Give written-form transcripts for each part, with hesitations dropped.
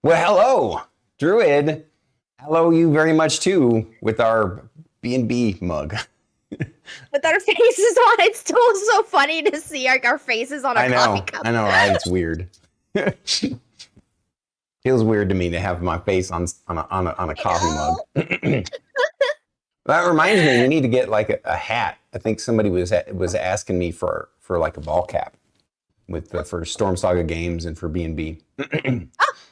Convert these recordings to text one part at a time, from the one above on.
Well, hello, Druid. Hello, you very much too, with our B&B mug. With our faces on, it's still so funny to see our faces on a coffee cup. I know, right? It's weird. Feels weird to me to have my face on a coffee mug. That reminds me, we need to get like a hat. I think somebody was asking me for like a ball cap for Storm Saga games and for B&B. Oh,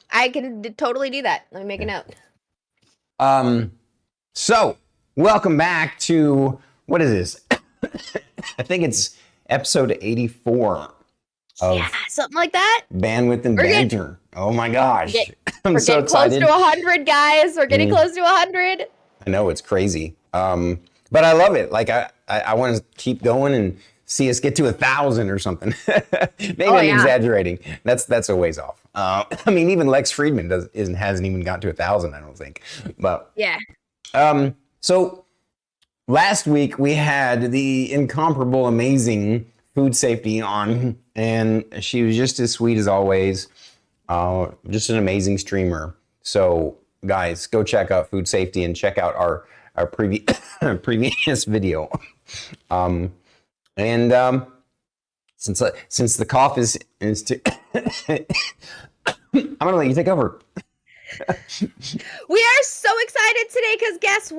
I can totally do that. Let me make a note. So welcome back to, what is this? I think it's episode 84 of something like that. Bandwidth and Banter. Oh my gosh. We're so getting close to 100, guys. We're getting close to 100. I know, it's crazy. But I love it. Like I want to keep going and see us get to 1,000 or something. Maybe I'm exaggerating. That's a ways off. I mean, even Lex Friedman hasn't even gotten to 1,000, I don't think. But yeah. So last week we had the incomparable, amazing food safety on, and she was just as sweet as always. Just an amazing streamer. So guys, go check out food safety and check out our previous video. Since the cough is too, I'm gonna let you take over. We are so excited today because guess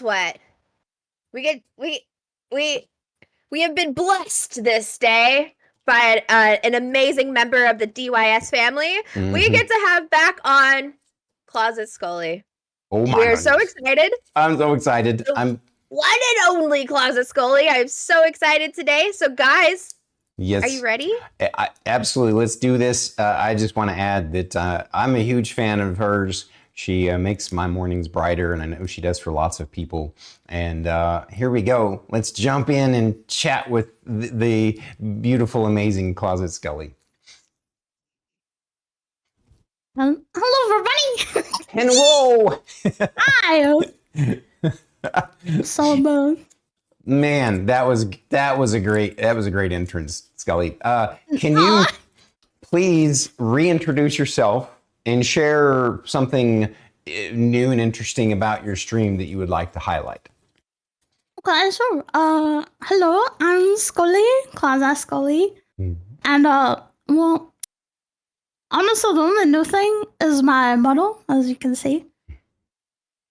what? We have been blessed this day by an amazing member of the DYS family. Mm-hmm. We get to have back on ClosetSkully. Oh my! We're so excited. I'm so excited. I'm one and only ClosetSkully. I'm so excited today. So guys, yes, are you ready? Absolutely. Let's do this. I just want to add that I'm a huge fan of hers. She makes my mornings brighter, and I know she does for lots of people. And here we go. Let's jump in and chat with the beautiful, amazing ClosetSkully. Hello, everybody. Hello. Hi. So, man, that was a great entrance, Skully. Can you please reintroduce yourself and share something new and interesting about your stream that you would like to highlight? Okay, sure. Hello, I'm Skully, ClosetSkully. Mm-hmm. And well, honestly, the only new thing is my model, as you can see.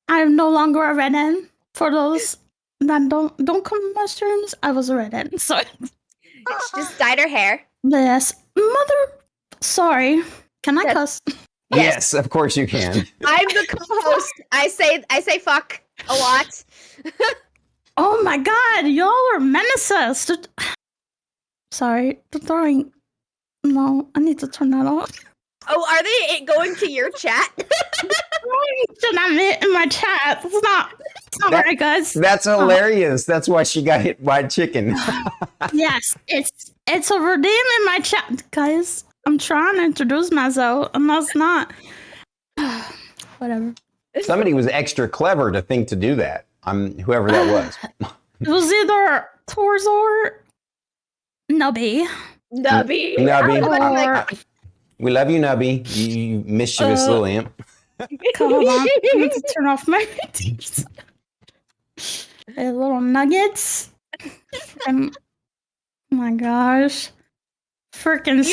I'm no longer a redhead. For those that don't come to my streams, I was a redhead. So she just dyed her hair. Yes, mother. Sorry, can I cuss? Yes, of course you can. I'm the co-host. I say fuck a lot. Oh my god, y'all are menaces. Sorry, the throwing. No, I need to turn that off. Oh, are they going to your chat? I'm in my chat. It's not right, guys. That's hilarious. That's why she got hit by a chicken. Yes, it's a redeem in my chat, guys. I'm trying to introduce myself, and that's not. Whatever. Somebody was extra clever to think to do that. Whoever that was. It was either Torzor, Nubby. We love you, Nubby. You mischievous little imp. Hold on. I need to turn off my teeth. Little nuggets. Oh my gosh. Freaking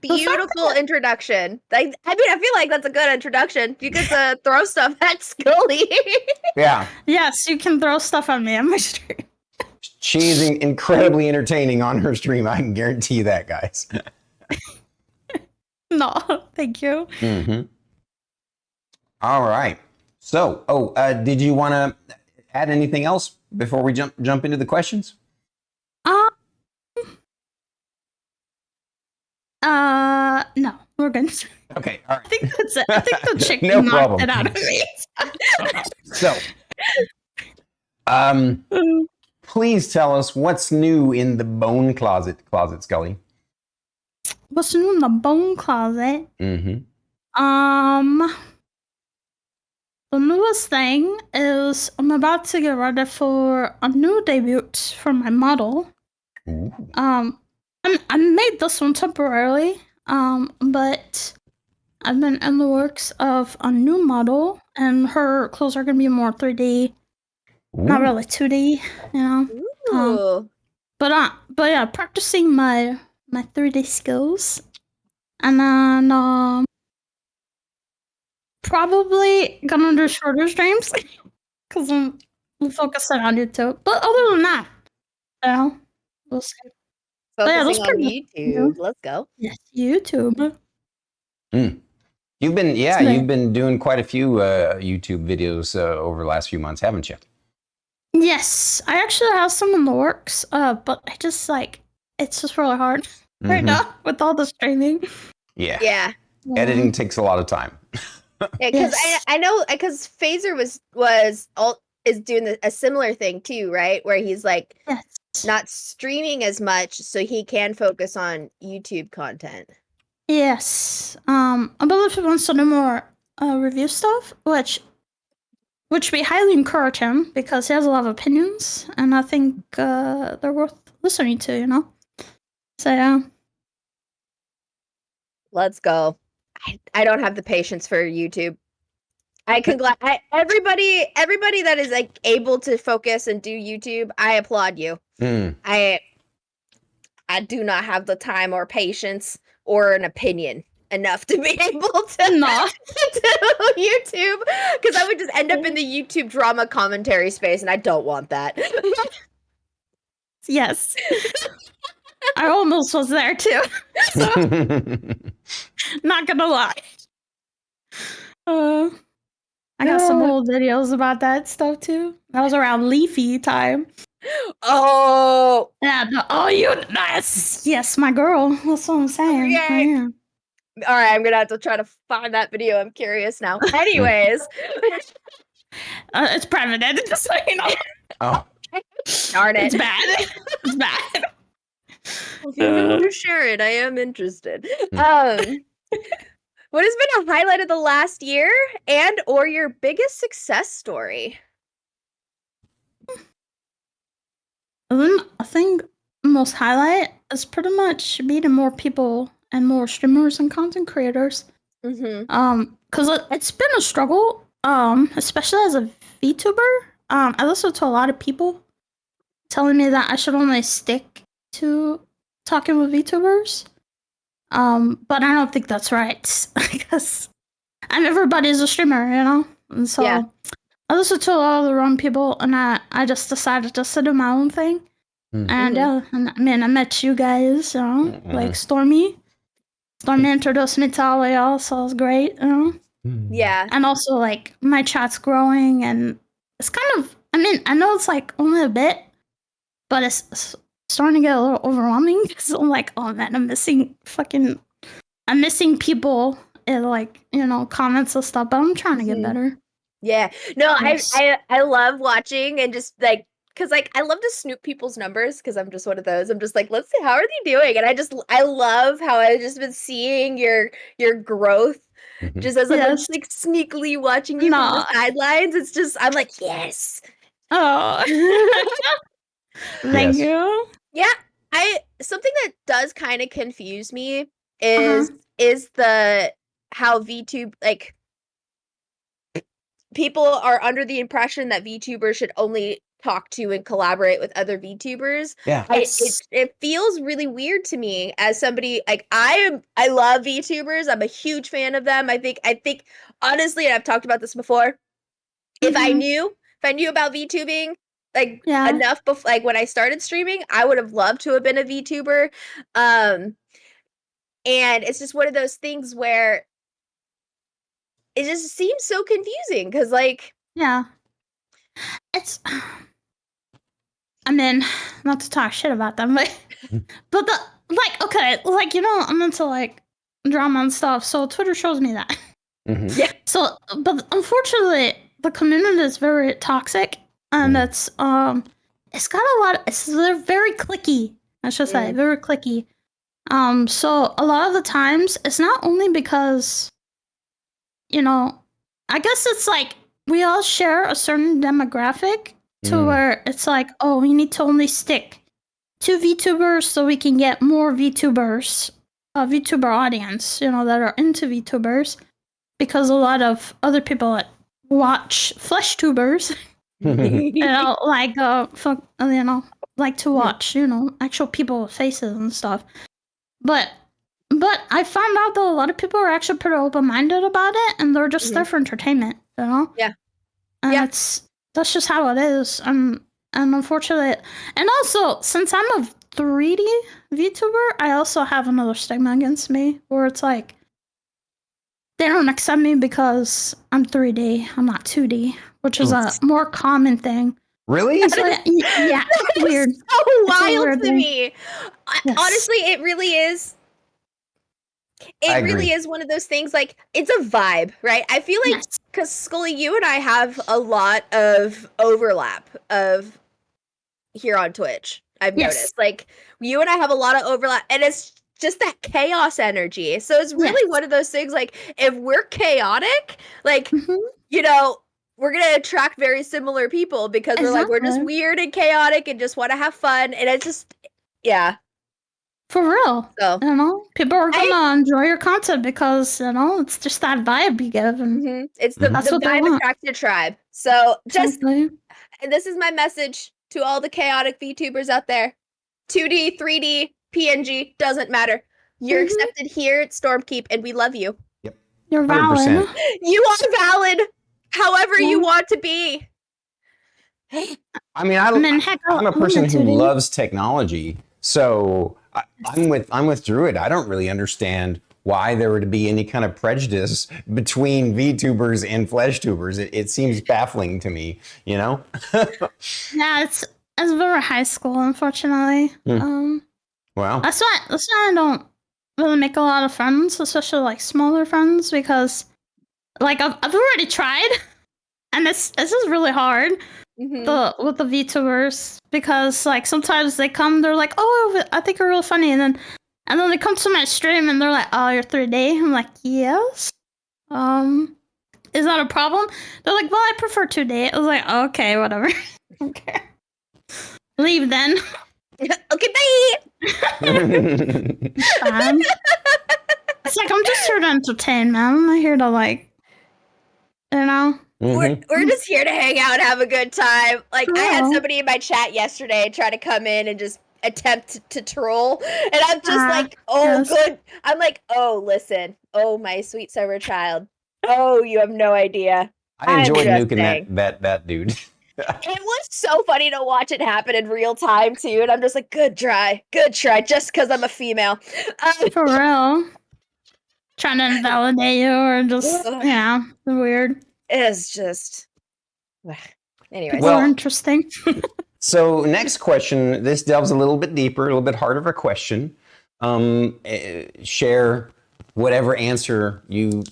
beautiful introduction. I mean, I feel like that's a good introduction. You get to throw stuff at Skully. Yeah. Yes, you can throw stuff at me on my stream. She's incredibly entertaining on her stream. I can guarantee you that, guys. No, thank you. Mm-hmm. All right. So, did you want to add anything else before we jump into the questions? No, we're good. Okay, all right. I think that's it. I think the chicken knocked it out of me. So, please tell us what's new in the bone closet, ClosetSkully. What's new in the bone closet? Mm-hmm. The newest thing is I'm about to get ready for a new debut for my model. Ooh. I made this one temporarily. But I've been in the works of a new model, and her clothes are gonna be more 3D, not really 2D, you know. Ooh. But yeah, practicing my 3D skills, and then probably gonna do shorter streams because I'm focusing on YouTube. But other than that, you know, we'll see. But yeah, those Focusing on pretty YouTube. Let's go. Yes, YouTube. You've been So- you've been doing quite a few YouTube videos over the last few months, haven't you? Yes, I actually have some in the works. But I just it's just really hard right now with all the streaming. Yeah. Yeah. Editing takes a lot of time. Yeah, because Yes. I know because Phaser is doing a similar thing too, right? Where he's like Yes. not streaming as much, so he can focus on YouTube content. Yes. I believe he wants to do more review stuff, which we highly encourage him because he has a lot of opinions, and I think they're worth listening to. You know. So yeah. Let's go. I don't have the patience for YouTube. I can everybody that is like able to focus and do YouTube, I applaud you. I do not have the time or patience or an opinion enough to be able to No. do YouTube, because I would just end up in the YouTube drama commentary space, and I don't want that. Yes. I almost was there too. So, not gonna lie. I got some old videos about that stuff too. That was around Leafy time. Oh, Yeah, yes, my girl. That's what I'm saying. Okay. Yeah. all right. I'm gonna have to try to find that video. I'm curious now. Anyways, It's private, just so you know. Oh, darn it. It's bad. It's bad. Well, if you're willing to share it, I am interested. What has been a highlight of the last year and or your biggest success story? I think the most highlight is pretty much meeting more people and more streamers and content creators. Mm-hmm. Because it's been a struggle. Especially as a VTuber. I listen to a lot of people telling me that I should only stick to talking with VTubers. But I don't think that's right because everybody's a streamer, you know. And so Yeah. I listened to a lot of the wrong people, and I just decided just to do my own thing. And yeah, and I mean, I met you guys, you know, like Stormy. Stormy introduced me to all of y'all, so it was great, you know. Yeah. And also, like, my chat's growing, and it's kind of, I mean, I know it's like only a bit, but it's starting to get a little overwhelming because I'm like, oh man, I'm missing people in, like, you know, comments and stuff, but I'm trying to get better. Yeah. No, Yes. I love watching and just like, because like I love to snoop people's numbers because I'm just one of those. I'm just like, let's see, how are they doing? And I love how I've just been seeing your growth just as I'm Yes. like sneakily watching you from the sidelines. It's just, I'm like, yes. Oh. Thank you. Yeah. Something that does kind of confuse me is the how VTube, like, people are under the impression that VTubers should only talk to and collaborate with other VTubers. yeah. It feels really weird to me as somebody like I love VTubers. I'm a huge fan of them. I think honestly, and I've talked about this before, if I knew about VTubing like enough before, like when I started streaming, I would have loved to have been a VTuber. And it's just one of those things where it just seems so confusing because, like, it's. I mean, not to talk shit about them, but okay, like, you know, I'm into like drama and stuff, so Twitter shows me that. Yeah. So, but unfortunately, the community is very toxic, and it's got a lot. They're very cliquey. I should say very cliquey. So a lot of the times, it's not only because, you know, I guess it's like we all share a certain demographic to where it's like, oh, we need to only stick to VTubers so we can get more VTubers VTuber audience, you know, that are into VTubers, because a lot of other people that watch flesh tubers, you know, like you know, like to watch, you know, actual people with faces and stuff. But I found out that a lot of people are actually pretty open-minded about it, and they're just there for entertainment, you know? Yeah. And Yeah. that's just how it is. And unfortunately, and also, since I'm a 3D VTuber, I also have another stigma against me, where it's like, they don't accept me because I'm 3D, I'm not 2D, which is a more common thing. Really? So, yeah, it's weird. So wild weird to thing. me. Yes. Honestly, it really is. I It really agree. is one of those things, like, it's a vibe, right? I feel like, Yes. because Skully, you and I have a lot of overlap of here on Twitch. I've Yes. noticed. Like, you and I have a lot of overlap, and it's just that chaos energy. So it's really Yes. one of those things, like, if we're chaotic, like, Mhm. you know, we're gonna attract very similar people because we're like, we're just Exactly. weird and chaotic and just want to have fun. And it's just, yeah. For real. So, You know, people are gonna enjoy your content because, you know, it's just that vibe you give, and it's the that's what they vibe want. attracts your tribe. So just, Exactly. and this is my message to all the chaotic VTubers out there. 2D, 3D, PNG, doesn't matter. You're accepted here at Stormkeep, and we love you. You're 100%. valid. You are valid, however you Yeah. want to be. I mean, I mean, heck, I'm a I'm person a who 2D. loves technology, so I'm with Druid. I don't really understand why there would be any kind of prejudice between VTubers and flesh tubers. It seems baffling to me, you know? Yeah, it's very high school, unfortunately. Wow. That's why I don't really make a lot of friends, especially like smaller friends, because like I've already tried, and this is really hard. With the VTubers, because like sometimes they come, they're like, oh, I think you're real funny, and then they come to my stream and they're like, oh, you're 3D. I'm like, yes. Is that a problem? They're like, well, I prefer 2D. I was like, okay, whatever. Okay. Leave then. Okay, bye. It's like, I'm just here to entertain, man. I'm not here to, like, you know. We're just here to hang out and have a good time. Like, I had Cool. somebody in my chat yesterday try to come in and just attempt to troll, and I'm just like, oh, yes. good. I'm like, oh, listen. Oh, my sweet summer child. Oh, you have no idea. I enjoyed I'm just nuking saying. that dude. It was so funny to watch it happen in real time, too, and I'm just like, good try, just because I'm a female. For real. Trying to invalidate you or just, yeah, weird. It's just... Anyway. People are interesting. So next question, this delves a little bit deeper, a little bit harder of a question. Share whatever answer you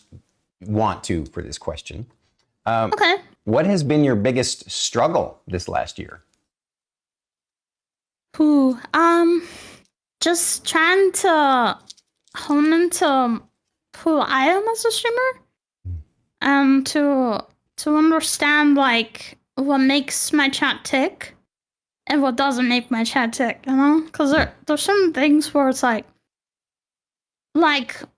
want to for this question. Okay. What has been your biggest struggle this last year? Just trying to hone into who I am as a streamer, and to understand like what makes my chat tick and what doesn't make my chat tick, you know? Because there's some things where it's like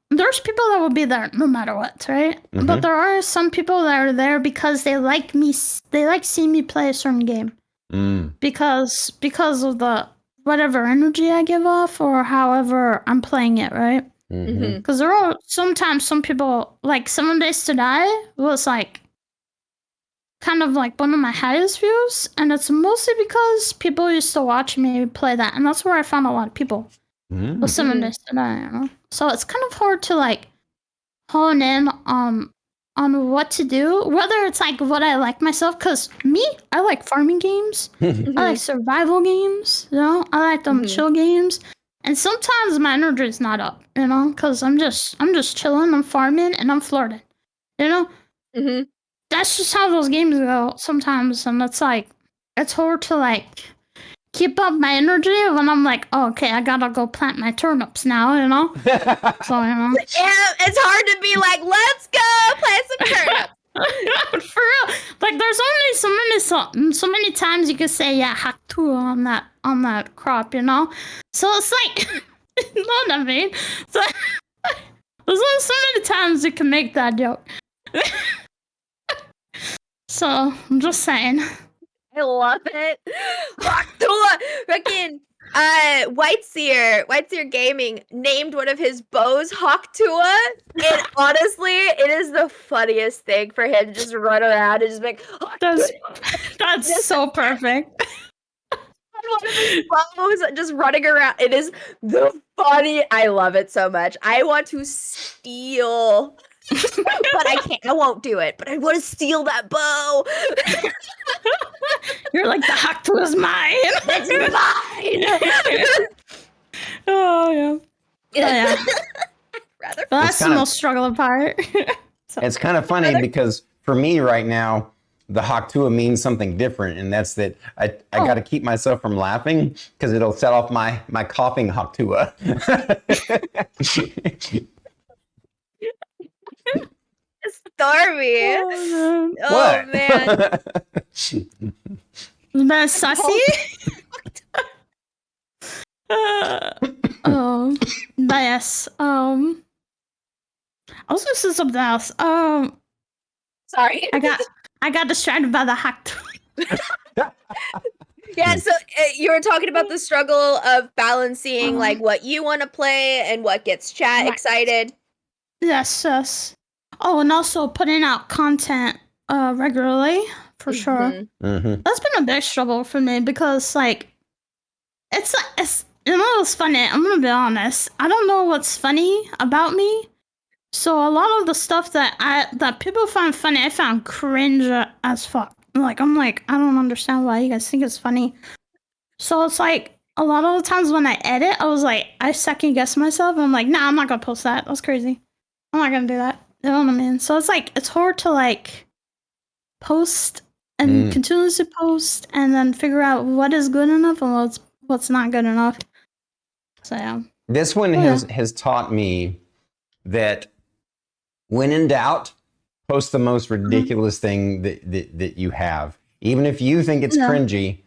there's people that will be there no matter what, right? But there are some people that are there because they like me, they like seeing me play a certain game. Because of the whatever energy I give off or however I'm playing it, right? Because there are sometimes some people, like 7 Days to Die was like kind of like one of my highest views, and it's mostly because people used to watch me play that, and that's where I found a lot of people. The 7 Days to Die, you know? So it's kind of hard to like hone in on what to do, whether it's like what I like myself, because me, I like farming games, I like survival games, you know, I like them chill games, and sometimes my energy is not up, you know, because I'm just chilling, I'm farming, and I'm flirting, you know. That's just how those games go sometimes, and it's like it's hard to like keep up my energy when I'm like, oh, okay, I gotta go plant my turnips now, you know? So, you know. Yeah, it's hard to be like, let's go plant some turnips. For real. Like, there's only so many times you can say, yeah, haktu on that crop, you know? So it's like, You know what I mean? So there's only so many times you can make that joke. So I'm just saying. I love it. Freaking Whiteseer Gaming named one of his bows Hawktua. And honestly, it is the funniest thing for him to just run around and just be like, That's so perfect. one of his bows just running around. It is the funny. I love it so much. I want to steal. But I can't. I won't do it. But I want to steal that bow. You're like, the Hawktua is mine. That's mine. Oh yeah. Yeah. Rather. But that's the most struggling part. So, it's kind of funny because for me right now, the Hawktua means something different, and that's that I got to keep myself from laughing because it'll set off my coughing Hawktua. Stormy. Oh man. That's sassy. But yes. I was gonna say something else. Sorry. I got distracted by the hack. Yeah, so you were talking about the struggle of balancing like what you want to play and what gets chat excited. Yes. Oh, and also putting out content regularly for sure. Mm-hmm. That's been a big struggle for me because like it's you know what's funny? I'm gonna be honest. I don't know what's funny about me. So a lot of the stuff that people find funny, I found cringe as fuck. I don't understand why you guys think it's funny. So it's like a lot of the times when I edit, I second guess myself. I'm like, nah, I'm not gonna post that. That's crazy. I'm not gonna do that. You know what I mean? So it's like it's hard to like post and continuously post and then figure out what is good enough and what's not good enough. So yeah. This one has taught me that when in doubt, post the most ridiculous thing that you have. Even if you think it's cringy,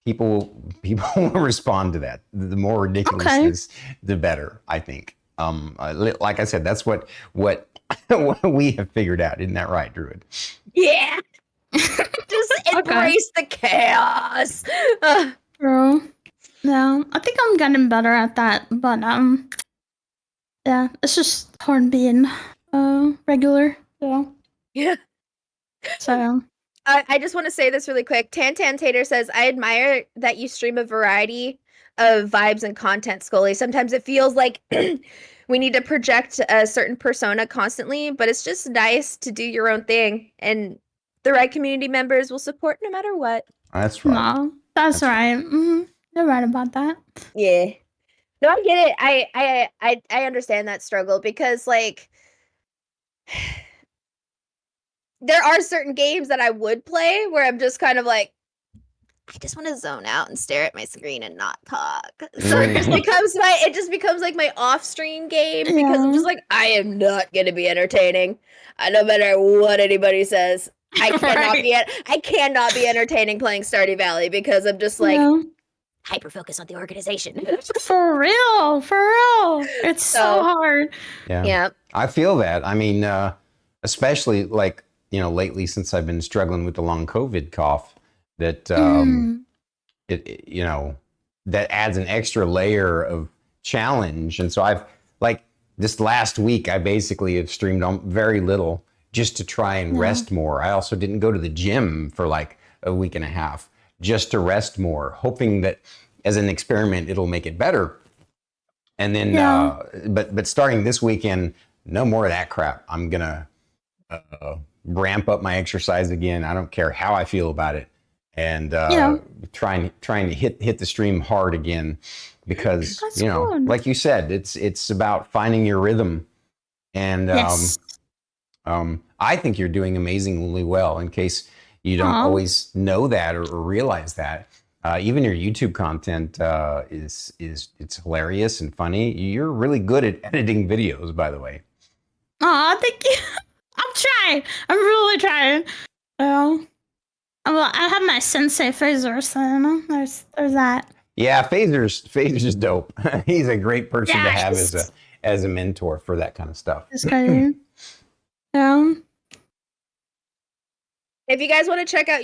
people will respond to that. The more ridiculousness, the better, I think. Like I said, that's what we have figured out. Isn't that right, Druid? Yeah. Just embrace the chaos. Bro. Yeah, I think I'm getting better at that, but yeah, it's just hard being regular. Yeah. So I just want to say this really quick. Tan Tater says, I admire that you stream a variety of vibes and content, Skully. Sometimes it feels like we need to project a certain persona constantly, but it's just nice to do your own thing, and the right community members will support no matter what. That's right. No, that's right. Mm-hmm. You're right about that. Yeah. No, I get it. I understand that struggle because like there are certain games that I would play where I'm just kind of like, I just want to zone out and stare at my screen and not talk. So it just becomes like my off-stream game because I'm just like, I am not gonna be entertaining, no matter what anybody says. I cannot be entertaining playing Stardew Valley because I'm just like hyper focused on the organization. For real. It's so hard. Yeah. I feel that. I mean, especially like, lately since I've been struggling with the long COVID cough, that that adds an extra layer of challenge. And so I've like this last week, I basically have streamed very little just to try and rest more. I also didn't go to the gym for like a week and a half just to rest more, hoping that as an experiment, it'll make it better. And then, but starting this weekend, no more of that crap. I'm gonna ramp up my exercise again. I don't care how I feel about it, and trying to hit the stream hard again, because like you said, it's about finding your rhythm, and I think you're doing amazingly well. In case you don't always know that or realize that, even your YouTube content is it's hilarious and funny. You're really good at editing videos, by the way. Oh, thank you. I'm trying. I'm really trying. Well, I have my sensei phaser, so there's that. Yeah, Phaser's is dope. He's a great person to have Yes. as a mentor for that kind of stuff. It's great. Yeah. If you guys want to check out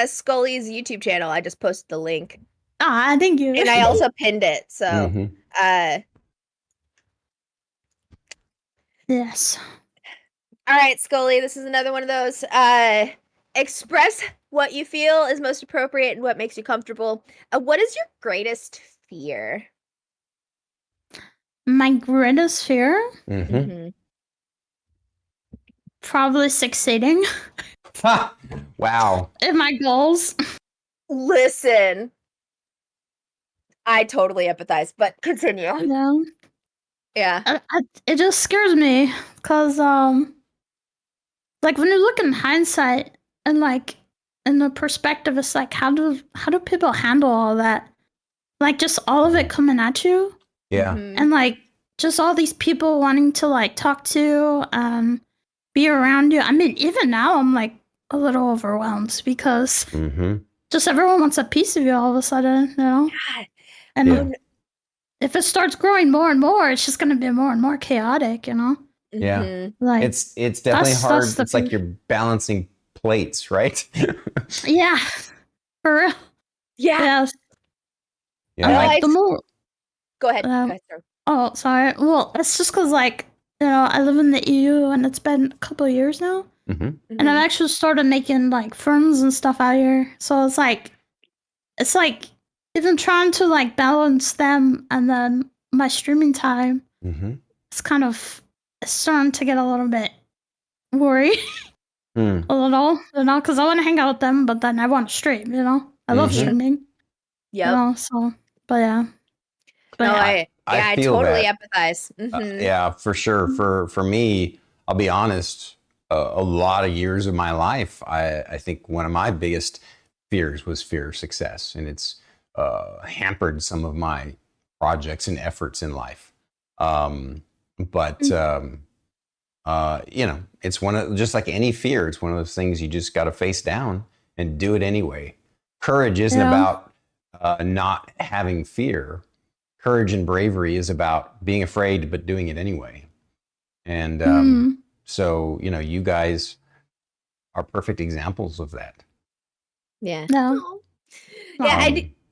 Scully's YouTube channel, I just posted the link. Ah, thank you. And I also pinned it. So Mhm. Yes. all right, Scully, this is another one of those. Express what you feel is most appropriate and what makes you comfortable. What is your greatest fear? My greatest fear? Mhm. Probably succeeding Ha! Wow. in my goals. Listen, I totally empathize, but continue. Yeah. Yeah. It just scares me because like when you look in hindsight and like in the perspective, it's like how do people handle all that? Like just all of it coming at you, Yeah. and like just all these people wanting to like talk to be around you. I mean, even now I'm like a little overwhelmed because just everyone wants a piece of you all of a sudden, you know? God. And if it starts growing more and more, it's just gonna be more and more chaotic, you know? Yeah. Like It's definitely hard. the It's like you're balancing plates, right? yeah, for real. Yeah. Yes. Yeah. And like the more Go ahead. Go ahead, sir. oh, sorry. Well, it's just because, like, you know, I live in the EU and it's been a couple of years now. And I've actually started making, like, friends and stuff out here. So it's like, even trying to, like, balance them and then my streaming time, it's kind of it's starting to get a little bit worried. A little, you know, because I want to hang out with them, but then I want to stream, you know? I love streaming. Yep. You know, so, but yeah. But No, yeah. I feel totally that. empathize. Yeah, for sure. For me, I'll be honest. A lot of years of my life, I think one of my biggest fears was fear of success, and it's hampered some of my projects and efforts in life. But you know, it's just like any fear. It's one of those things you just got to face down and do it anyway. Courage isn't about not having fear. Courage and bravery is about being afraid but doing it anyway. And so, you know, you guys are perfect examples of that. Yeah. No.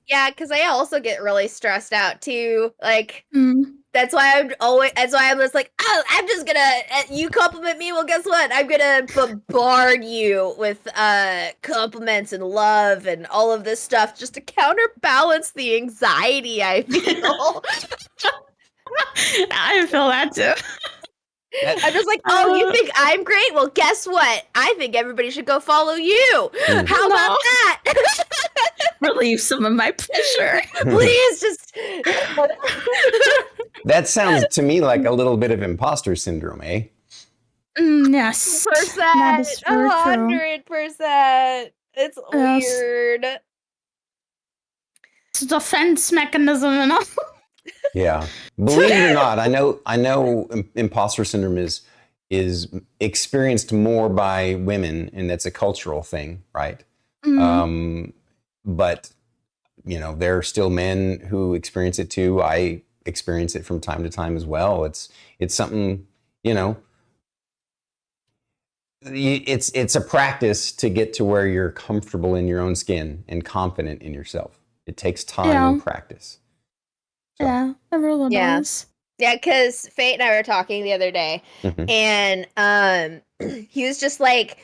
Yeah, because I also get really stressed out too. Like that's why I'm just like, oh, I'm just gonna you compliment me. Well, guess what? I'm gonna bombard you with compliments and love and all of this stuff just to counterbalance the anxiety I feel. I feel that too. I'm just like, oh, you think I'm great? Well, guess what? I think everybody should go follow you. How about that? Relieve some of my pressure. Please just. That sounds to me like a little bit of imposter syndrome, eh? Yes. That is very true. 100%. It's weird. It's a defense mechanism, you know? Yeah. Believe it or not, I know imposter syndrome is experienced more by women, and that's a cultural thing, right? But you know, there are still men who experience it too. I experience it from time to time as well. It's something, you know, it's a practice to get to where you're comfortable in your own skin and confident in yourself. It takes time and practice. So. Yeah, it really does. Yeah, because Fate and I were talking the other day, and he was just like,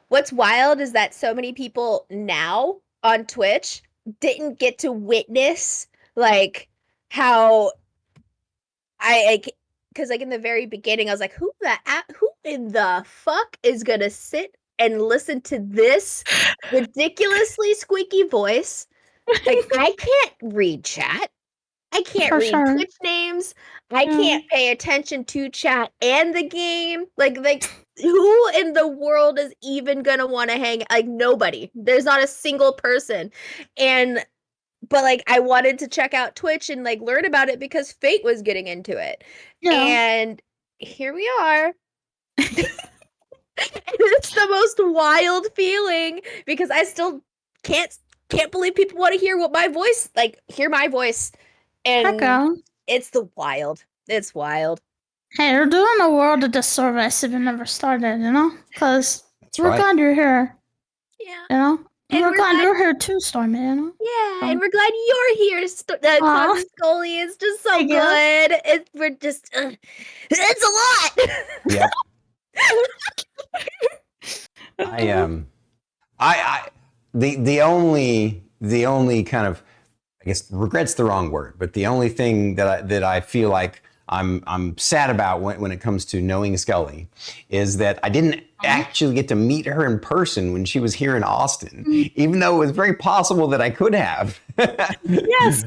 what's wild is that so many people now on Twitch didn't get to witness like how because like in the very beginning I was like, who in the fuck is gonna sit and listen to this ridiculously squeaky voice? Like I can't read chat. I can't read Twitch names. I can't pay attention to chat and the game. Like who in the world is even gonna want to hang? Like nobody. There's not a single person. But like I wanted to check out Twitch and like learn about it because Fate was getting into it. And here we are. It's the most wild feeling because I still can't can't believe people want to hear my voice, and Heck yeah. it's wild. It's wild. Hey, you're doing the world a disservice if you never started, you know? Because That's we're right. glad you're here, Yeah. you know? And We're we're glad glad- you're here too, Stormy, you know? Yeah, and we're glad you're here. Aw. ClosetSkully is just so Thank you. good. We're just, it's a lot. Yep. I the only kind of, I guess regret's the wrong word, but the only thing that I feel like I'm sad about when it comes to knowing Scully is that I didn't actually get to meet her in person when she was here in Austin, even though it was very possible that I could have. Yes.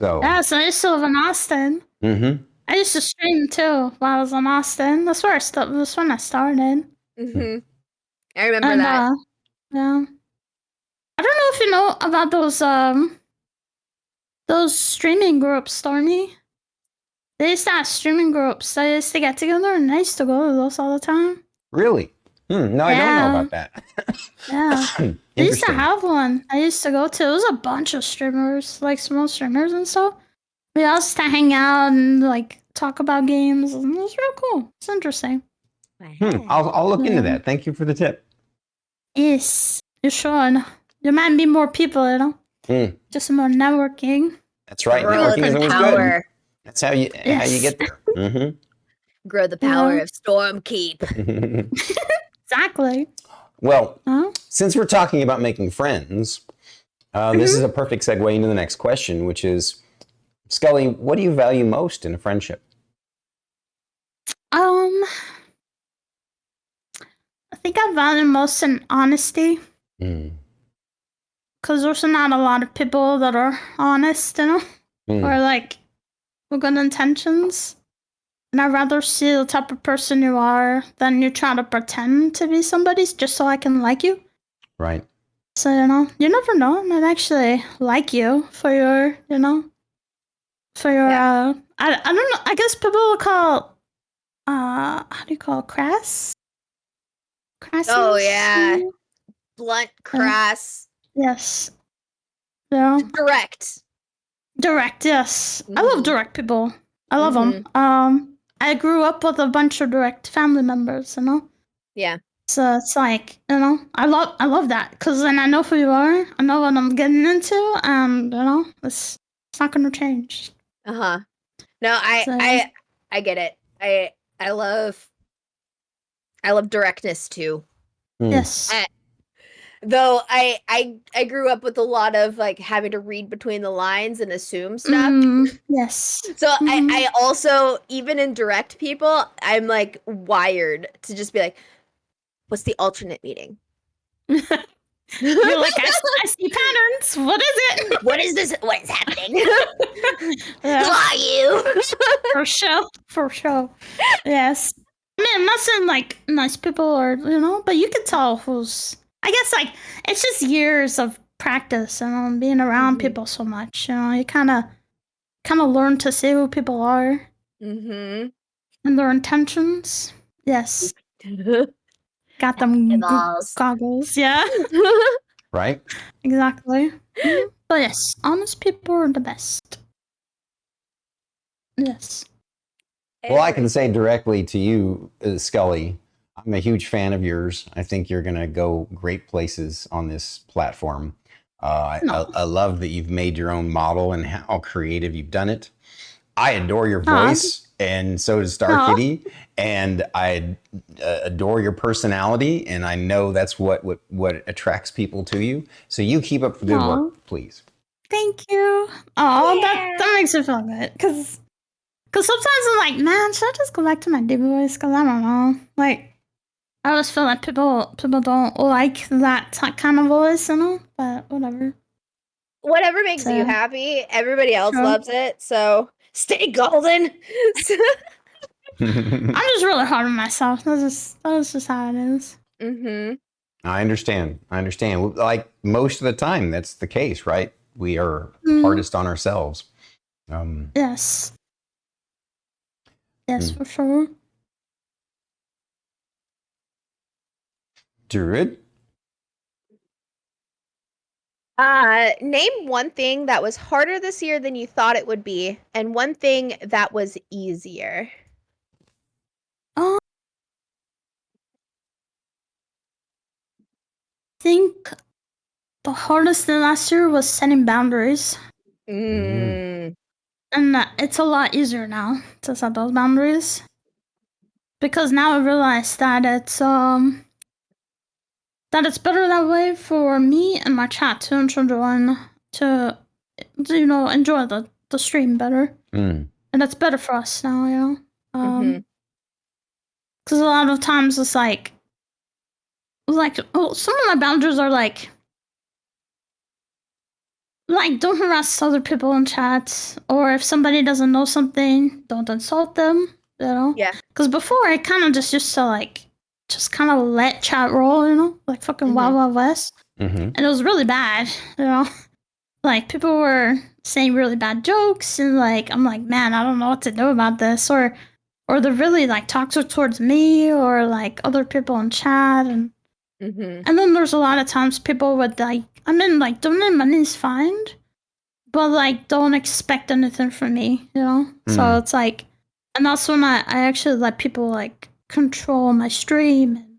So. Yes, I used to live in Austin. Mm-hmm. I used to stream too while I was in Austin. That's when I started. Mm-hmm. I remember And that. yeah. I don't know if you know about those streaming groups, Stormy. They used to have streaming groups. They used to get together and I used to go to those all the time. Really? No, I don't know about that. Yeah. I used to Interesting. have one. I used to go to. It was a bunch of streamers, like small streamers and stuff. We all used to hang out and like talk about games. And it was real cool. It's interesting. I'll look into that. Thank you for the tip. Yes, you should. There might be more people, you know. Just some more networking. That's right. Grow Networking is the always power. good. That's how you get there. Mm-hmm. Grow the power of Stormkeep. Exactly. Well, since we're talking about making friends, this is a perfect segue into the next question, which is, Scully, what do you value most in a friendship? I think I value most in honesty. Because there's not a lot of people that are honest, you know? Or like with good intentions. And I'd rather see the type of person you are than you try to pretend to be somebody's just so I can like you. Right. So, you know, you never know. I might actually like you for your, you know, for your, I don't know. I guess people will call, how do you call it? Crass? Crassness? Oh, yeah. Blunt, crass. Yes. Yeah. Direct, yes. I love direct people. I love them. I grew up with a bunch of direct family members, you know? Yeah. So it's like, you know, I love that because then I know who you are. I know what I'm getting into, and you know, it's not gonna change. No, I get it. I love directness too. Yes. Though I grew up with a lot of like having to read between the lines and assume stuff. Yes. So I also, even in direct people, I'm like wired to just be like, what's the alternate meaning? You're like, I see patterns. What is it? What is this? What is happening? Who are you? For sure. Yes. I mean, I'm not saying like nice people or, you know, but you can tell who's, I guess like, it's just years of practice and being around people so much, you know, you kind of learn to see who people are. And their intentions. Yes. Got them goggles. Yeah. Right? Exactly. But yes, honest people are the best. Yes. Well, I can say directly to you, Scully, I'm a huge fan of yours. I think you're going to go great places on this platform. I love that you've made your own model and how creative you've done it. I adore your voice, and so does Star Kitty, and I adore your personality, and I know that's what attracts people to you. So you keep up the good work, please. Thank you. Oh, that makes me feel good, because sometimes I'm like, man, should I just go back to my deep voice? Because I don't know. Like, I always feel like people don't like that kind of voice, you know? But whatever. Whatever makes you happy. Everybody else loves it, so stay golden. I'm just really hard on myself. That's just how it is. I understand. Like most of the time, that's the case, right? We are hardest on ourselves. Yes. Yes, for sure. Druid? Name one thing that was harder this year than you thought it would be, and one thing that was easier. I think the hardest thing last year was setting boundaries. Mm. And it's a lot easier now to set those boundaries. Because now I realize that it's better that way for me and my chat to enjoy the stream better. And it's better for us now, you know. Because a lot of times it's like some of my boundaries are like don't harass other people in chats, or if somebody doesn't know something, don't insult them, you know. Yeah. Because before I kind of just used to just kind of let chat roll, you know, like fucking Wild Wild West. And it was really bad, you know. Like people were saying really bad jokes, and I'm like, man, I don't know what to do about this, or they're really toxic towards me or other people in chat, and then there's a lot of times people would donate money is fine, but don't expect anything from me, you know. So it's and that's when I actually let people control my stream and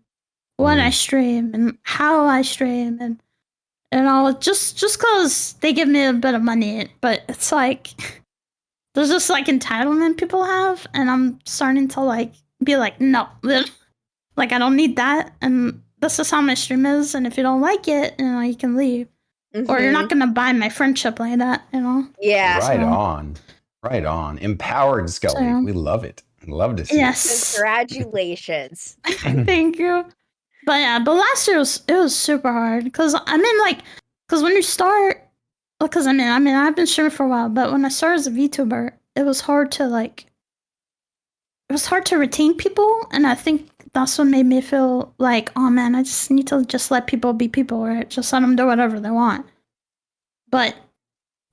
what I stream and how I stream, and just because they give me a bit of money, but it's there's just entitlement people have, and I'm starting to be no, I don't need that, and this is how my stream is, and if you don't like it, you know, you can leave, or you're not gonna buy my friendship like that, you know. Yeah. Right on. Empowered Skully. We love it. Love to see. Yes. Congratulations. Thank you. But last year it was super hard because because when you start, because I've been streaming for a while, but when I started as a VTuber, it was hard to retain people, and I think that's what made me feel oh man, I just need to just let people be people, right? Just let them do whatever they want. But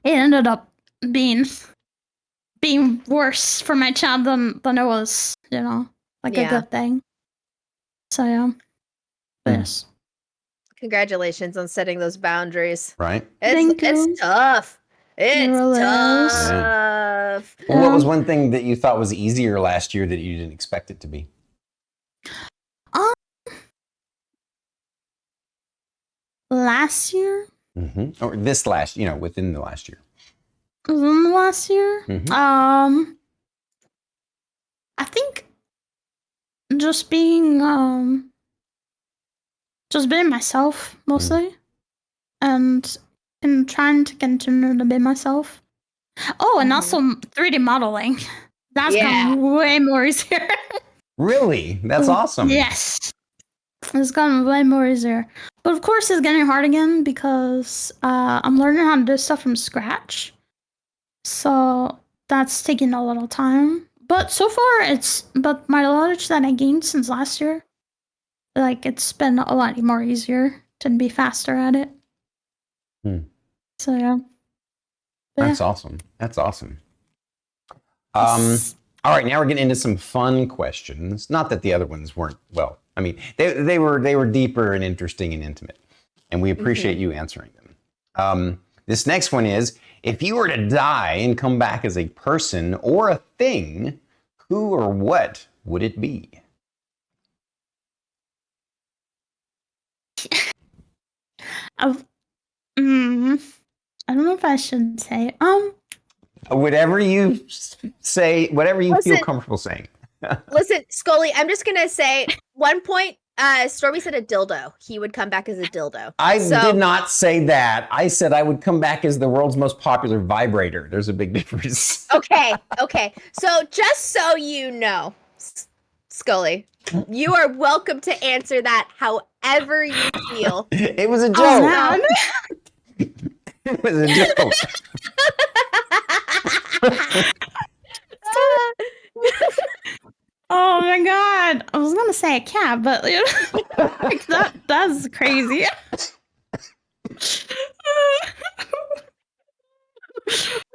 it ended up being worse for my child than it was, you know, a good thing. So yeah. Yes. Congratulations on setting those boundaries. Right. It's tough. It's really tough. Well, what was one thing that you thought was easier last year that you didn't expect it to be? Last year? Or this last, within the last year. Within the last year? I think just being myself mostly, and trying to continue to be myself. Oh, and also 3D modeling. That's gotten way more easier. Really? That's awesome. Yes. It's gotten way more easier. But of course it's getting hard again because I'm learning how to do stuff from scratch. So that's taking a little time. But so far but my knowledge that I gained since last year, it's been a lot more easier to be faster at it. So yeah. That's awesome. All right, now we're getting into some fun questions. Not that the other ones weren't, well, I mean, they were deeper and interesting and intimate, and we appreciate you answering them. This next one is, if you were to die and come back as a person or a thing, who or what would it be? I don't know if I should say. Whatever you say, whatever you feel comfortable saying. Listen, Skully, I'm just gonna say, one point, Stormy said a dildo. He would come back as a dildo. I did not say that. I said I would come back as the world's most popular vibrator. There's a big difference. Okay. So just so you know, Skully, you are welcome to answer that however you feel. It was a joke. Oh, no. It was a joke. Oh my god! I was gonna say a cat, but that's crazy.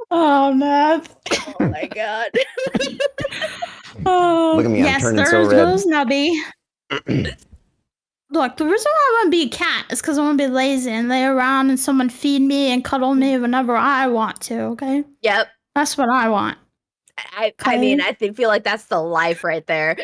Oh man! Oh my god! Look at me! I'm turning so red. Yes, Nubby. Look, the reason why I want to be a cat is because I want to be lazy and lay around and someone feed me and cuddle me whenever I want to, okay? Yep. That's what I want. I mean, I feel like that's the life right there.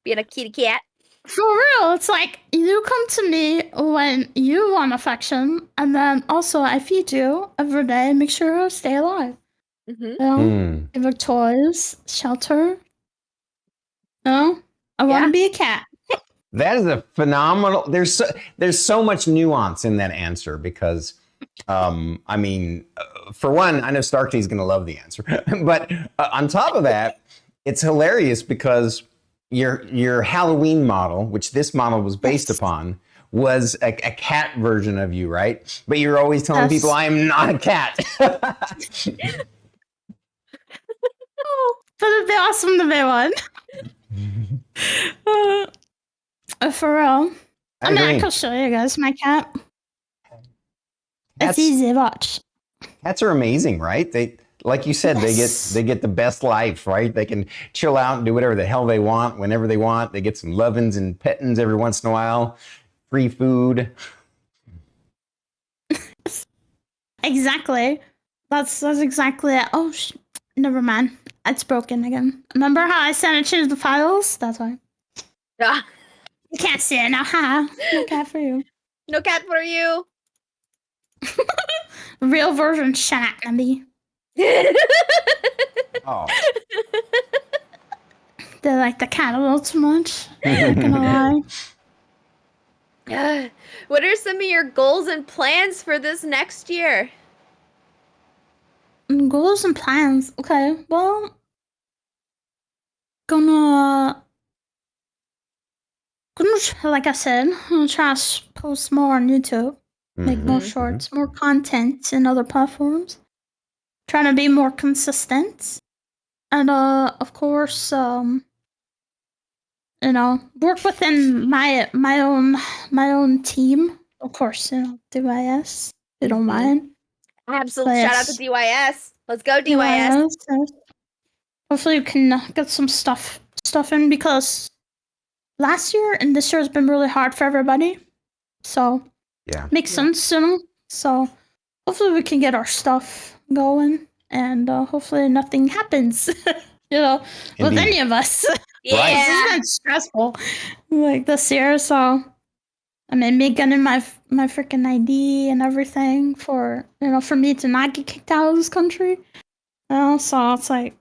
Being a kitty cat. For real, it's like you come to me when you want affection, and then also I feed you every day and make sure you stay alive. Mm-hmm. You know? Give her toys, shelter. You know? I want to be a cat. That is a phenomenal. There's so much nuance in that answer because, I mean, for one, I know Starkey's going to love the answer, but on top of that, it's hilarious because your Halloween model, which this model was based upon, was a cat version of you, right? But you're always telling people, I am not a cat. Oh, but it'd be awesome to be one. For real. I mean, I can show you guys my cat. It's easy to watch. Cats are amazing, right? They, like you said, they get the best life, right? They can chill out and do whatever the hell they want whenever they want. They get some lovin's and pettins every once in a while. Free food. Exactly. That's exactly it. Oh, never mind. It's broken again. Remember how I said I changed the files? That's why. Yeah. You can't see it now, huh? No cat for you. No cat for you. Real version, shut up, Andy. Oh. They like the cat a little too much. Not gonna lie. What are some of your goals and plans for this next year? Goals and plans. Okay, well, gonna like I said, I'm gonna try to post more on YouTube, make more shorts, more content in other platforms. Trying to be more consistent, and of course, you know, work within my own team. Of course, you know, DYS. They don't mind. Absolutely. Shout out to DYS. Let's go, DYS. Yes. Hopefully, you can get some stuff in because last year and this year has been really hard for everybody. So, makes sense, you know? So, hopefully, we can get our stuff going and hopefully, nothing happens, you know, with any of us. Yeah. It's been stressful like this year. So, I mean, me getting my freaking ID and everything for, you know, for me to not get kicked out of this country. You know, so it's like,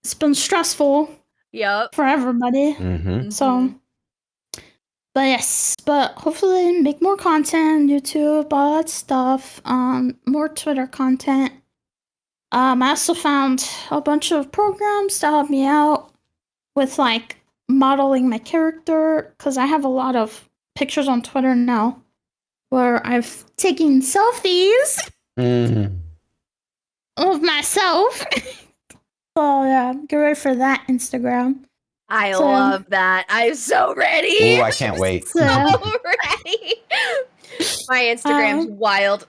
it's been stressful. Yep. For everybody. So, but yes, but hopefully make more content, YouTube, all that stuff. More Twitter content. I also found a bunch of programs to help me out with like modeling my character because I have a lot of pictures on Twitter now where I've taken selfies of myself. So yeah, get ready for that, Instagram. I love that. I'm so ready. Oh, I can't wait. So ready. My Instagram's wild.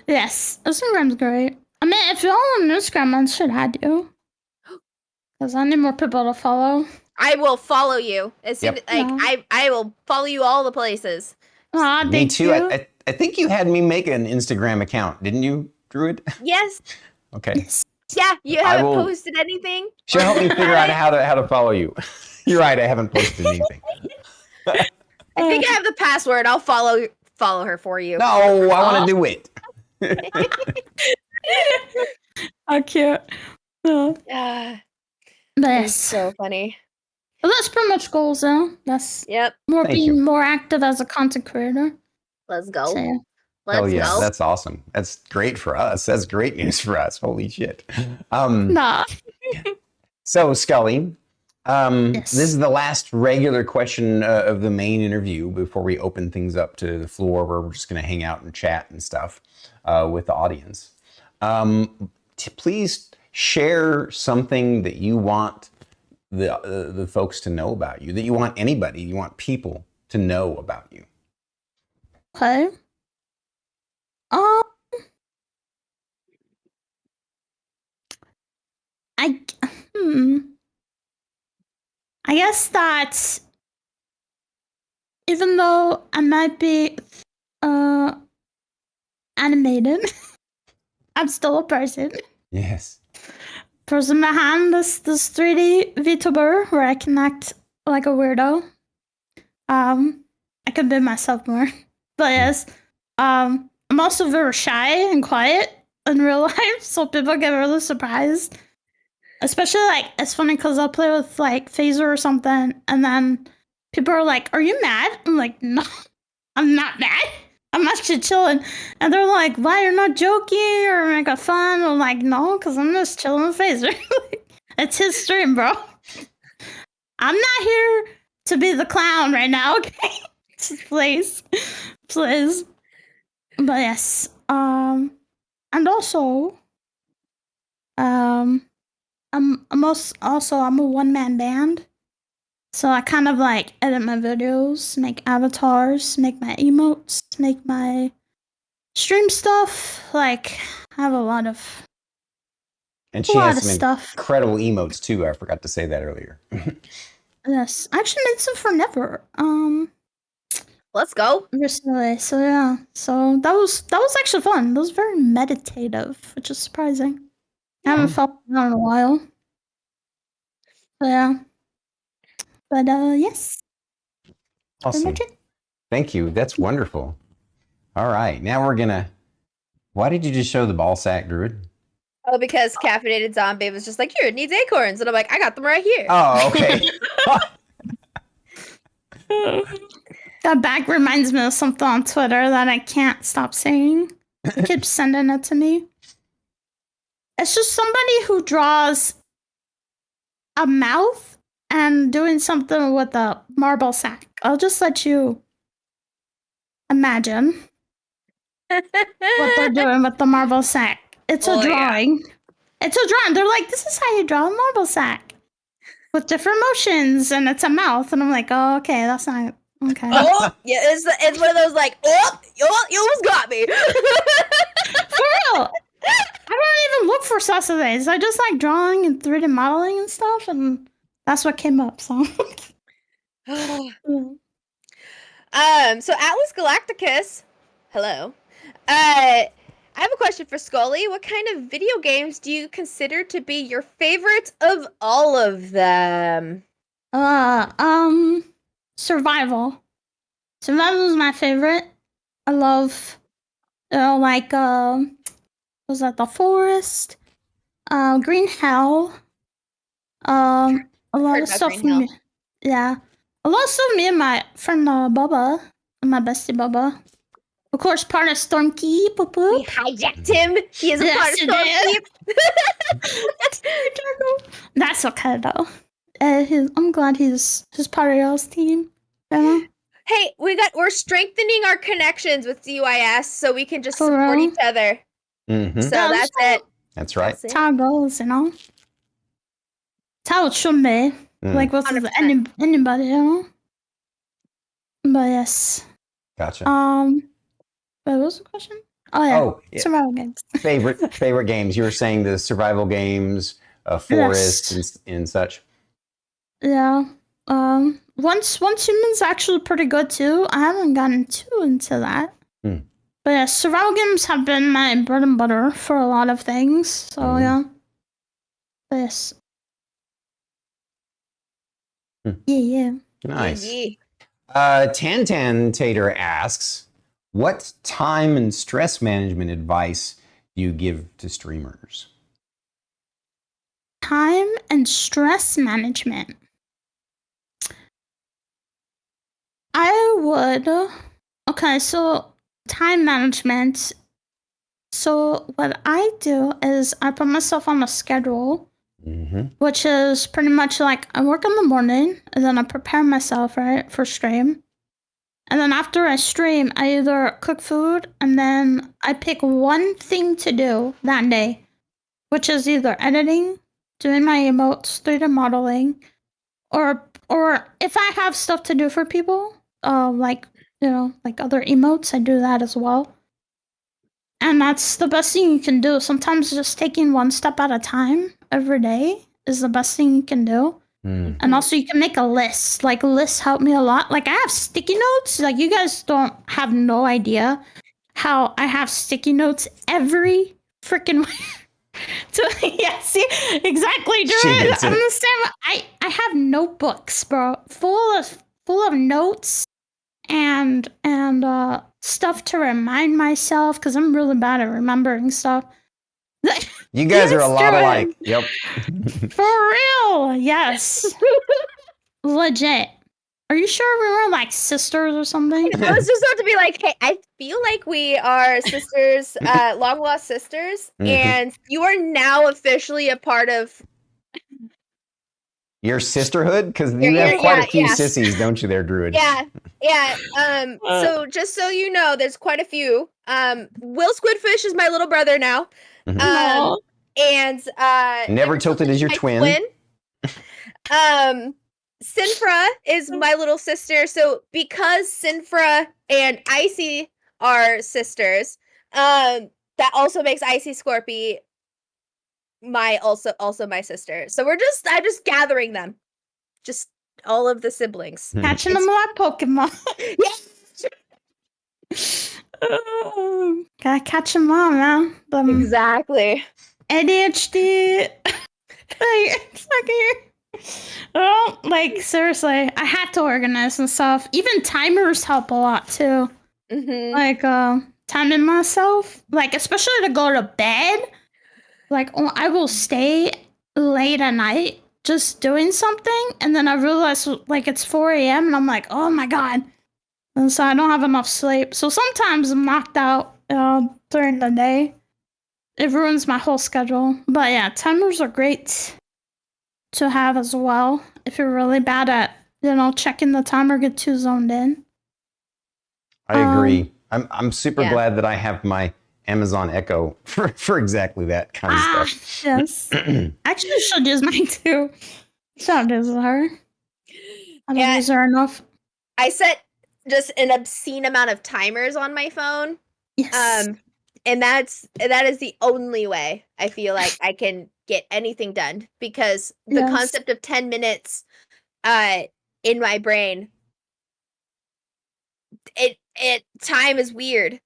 Yes, Instagram's great. I mean, if you're on Instagram, then should I do? Because I need more people to follow. I will follow you as soon as, I will follow you all the places. Me too. I think you had me make an Instagram account, didn't you, Druid? Yes. Okay. Yes. Yeah, you haven't posted anything. She'll help me figure out how to follow you. You're right. I haven't posted anything. I think I have the password. I'll follow her for you. No, I want to do it. How cute. That's so funny. Well, that's pretty much goals, though. That's being more active as a content creator. Let's go. So, Let's go. That's awesome. That's great for us. That's great news for us. Holy shit. So, Skully, this is the last regular question of the main interview before we open things up to the floor where we're just going to hang out and chat and stuff with the audience. Please share something that you want the folks to know about you, that you want you want people to know about you. Okay. I guess that even though I might be animated, I'm still a person. Yes. Person behind this 3D VTuber where I can act like a weirdo. I can be myself more. But yes, I'm also very shy and quiet in real life, so people get really surprised. Especially like it's funny because I'll play with like Phaser or something, and then people are like, "Are you mad?" I'm like, "No, I'm not mad. I'm actually chilling." And they're like, "Why you're not joking or making fun?" I'm like, "No, because I'm just chilling with Phaser. It's his stream, bro. I'm not here to be the clown right now, okay? Please, please." But yes, and also, I'm a one-man band. So I kind of like edit my videos, make avatars, make my emotes, make my stream stuff. Like I have a lot of And she has some stuff. incredible emotes too. I forgot to say that earlier. Yes, I actually made some for Never. Let's go. Recently. So yeah. So that was actually fun. That was very meditative, which is surprising. I haven't felt that in a while. So yeah. But yes. Awesome. Thank you. That's wonderful. All right. Now we're gonna. Why did you just show the ball sack, Druid? Oh, because Caffeinated Zombie was just like, here, it needs acorns. And I'm like, I got them right here. Oh, okay. That bag reminds me of something on Twitter that I can't stop saying. It keeps sending it to me. It's just somebody who draws a mouth and doing something with a marble sack. I'll just let you imagine what they're doing with the marble sack. It's a drawing. Yeah. It's a drawing. They're like, this is how you draw a marble sack with different motions, and it's a mouth. And I'm like, oh, okay, that's not okay. Oh, yeah, it's one of those like, oh, you almost got me. For real. I don't even look for sausages. I just like drawing and 3D modeling and stuff, and that's what came up. So, so Atlas Galacticus, hello. I have a question for Skully. What kind of video games do you consider to be your favorites of all of them? Survival. Survival is my favorite. I love, like, was that The Forest? Green Hell. A lot of stuff. Yeah. A lot of stuff me and my friend Bubba, my bestie Bubba. Of course, part of Stormkeep. We hijacked him. He is a part of Stormkeep. That's okay though. I'm glad he's part of y'all's team. You know? Hey, we're strengthening our connections with CYS so we can just support each other. Mm-hmm. So that's it. That's right. That's how it goes, you know. That's how it should be. Like with anybody, you know. But yes. Gotcha. What was the question? Oh yeah. Survival games. favorite games. You were saying the survival games, Forest and such. Yeah. Once Human's actually pretty good too. I haven't gotten too into that. But yeah, survival games have been my bread and butter for a lot of things. So yeah. But yes. Yeah. Nice. Tan Tater asks, what time and stress management advice do you give to streamers? Time and stress management. I would. Okay, so time management. So what I do is I put myself on a schedule, which is pretty much like I work in the morning and then I prepare myself, right, for stream. And then after I stream, I either cook food and then I pick one thing to do that day, which is either editing, doing my emotes, 3D modeling, or if I have stuff to do for people, like, you know, like other emotes, I do that as well. And that's the best thing you can do. Sometimes just taking one step at a time every day is the best thing you can do. And also you can make a list. Like lists help me a lot. Like I have sticky notes. Like you guys don't have no idea how I have sticky notes every freaking yeah, see, exactly. She gets it. Understand? I have notebooks, bro, full of notes and stuff to remind myself because I'm really bad at remembering stuff. You guys are a Yes, lot Jordan. alike. Yep. For real, yes, legit. Are you sure we were like sisters or something? I was just about to be like, hey, I feel like we are sisters, long lost sisters, and you are now officially a part of Your sisterhood? Because you have quite a few sissies, don't you there, Druid? Yeah. So just so you know, there's quite a few. Will Squidfish is my little brother now. And Never Tilted is your my twin. Sinfra is my little sister. So because Sinfra and Icy are sisters, that also makes Icy Scorpy also my sister. So I'm just gathering them. Just all of the siblings. Catching them like Pokemon. Gotta catch them all, man. Exactly. ADHD. Oh, like seriously, I had to organize and stuff. Even timers help a lot too. Like timing myself, like especially to go to bed. Like I will stay late at night just doing something, and then I realize like it's 4 a.m. and I'm like, oh my god, and so I don't have enough sleep. So sometimes I'm knocked out during the day. It ruins my whole schedule. But yeah, timers are great to have as well if you're really bad at, checking the timer, get too zoned in. I agree. I'm super glad that I have my Amazon Echo for exactly that kind of stuff. Yes. Actually, I should use mine too. Should use her. I don't use her enough. I set just an obscene amount of timers on my phone. Yes. And that is the only way I feel like I can get anything done, because the concept of 10 minutes in my brain, time is weird.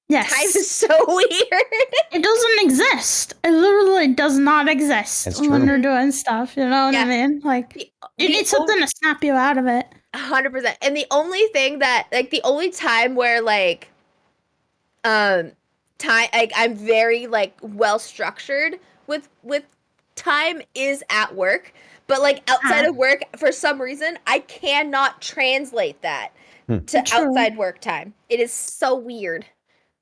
Yes. Time is so weird. It doesn't exist. It literally does not exist when you're doing stuff. You know what I mean? Like, you need something to snap you out of it. 100%. And the only thing that, like, the only time where, like, time, like, I'm very, like, well structured with time is at work. But, like, outside of work, for some reason, I cannot translate that to outside work time. It is so weird.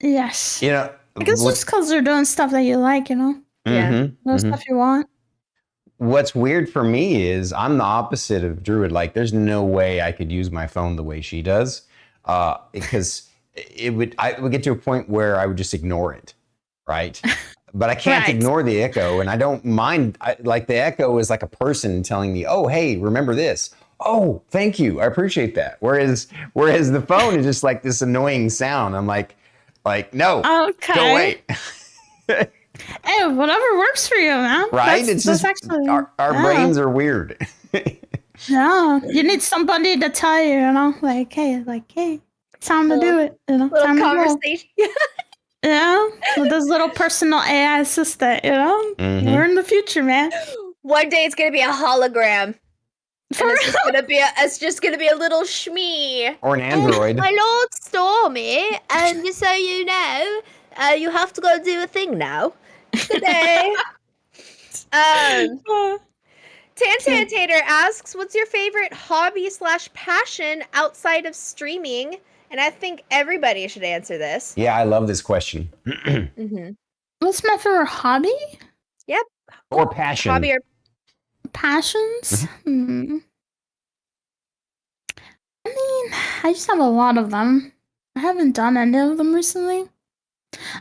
Yes. You know, I guess just because they're doing stuff that you like, Yeah. Stuff you want. What's weird for me is I'm the opposite of Druid. Like, there's no way I could use my phone the way she does, because I would get to a point where I would just ignore it, right? But I can't ignore the echo, and I don't mind. Like, the echo is like a person telling me, "Oh, hey, remember this." Oh, thank you, I appreciate that. Whereas the phone is just like this annoying sound. I'm like, no, go away. Hey, whatever works for you, man. Right? It's just actually, our brains are weird. Yeah, you need somebody to tell you, like, hey, time to do it. Little time conversation. Yeah, with this little personal AI assistant, We're in the future, man. One day it's gonna be a hologram. It's just gonna be a little shmee. Or an android. My Lord Stormy, and just so you know, you have to go do a thing now. Good day. Tantantator asks, what's your favorite hobby/passion outside of streaming? And I think everybody should answer this. Yeah, I love this question. What's my favorite hobby? Yep. Or passion. Hobby or passions? I mean, I just have a lot of them. I haven't done any of them recently.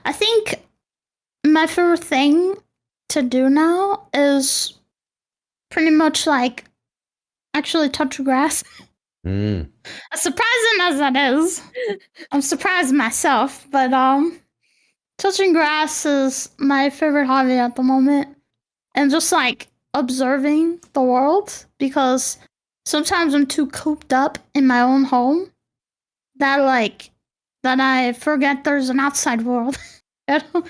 I think my favorite thing to do now is pretty much like actually touch grass. As surprising as that is, I'm surprised myself, but touching grass is my favorite hobby at the moment. And just like observing the world because sometimes I'm too cooped up in my own home that I forget there's an outside world. You know?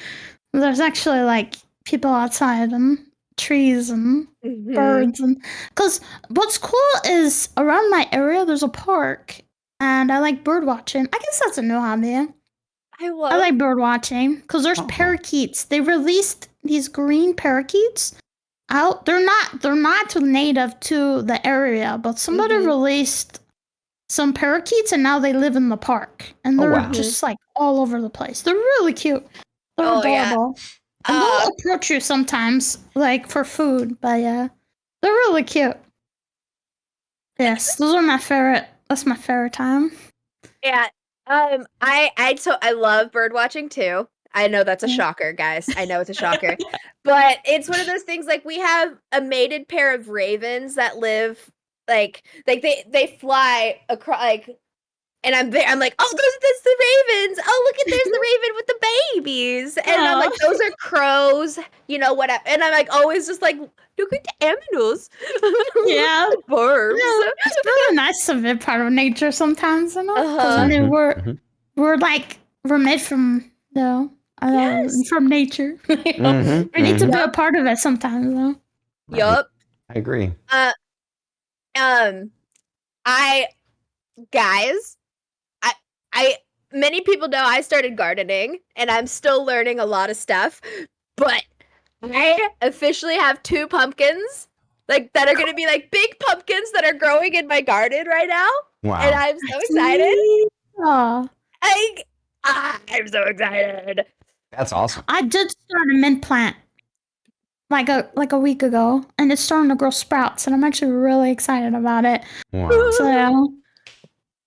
There's actually like people outside and trees and birds and because what's cool is around my area there's a park and I like bird watching. I guess that's a new hobby. I like bird watching because there's parakeets. They released these green parakeets out. They're not native to the area, but somebody released some parakeets and now they live in the park and they're just like all over the place. They're really cute. They're adorable. And they'll approach you sometimes, like for food, but yeah, they're really cute. Yes, those are my favorite. That's my favorite time. Yeah. I love bird watching too. I know that's a shocker, guys. I know it's a shocker. But it's one of those things like we have a mated pair of ravens that live like they fly across like and I'm like, oh, that's the ravens. Oh, look at there's the raven with the babies. And I'm like, those are crows, you know, whatever. And I'm like always just like, look at the animals. Yeah. Birds. Yeah, it's really nice to be part of nature sometimes, you know? Because I mean we're made from from nature. You know? We need to be a part of it sometimes, though. Yup. I agree. I many people know I started gardening and I'm still learning a lot of stuff, but I officially have 2 pumpkins like that are going to be like big pumpkins that are growing in my garden right now. Wow. And I'm so excited. Aw. I'm so excited. That's awesome. I did start a mint plant like a week ago, and it's starting to grow sprouts, and I'm actually really excited about it. Wow. So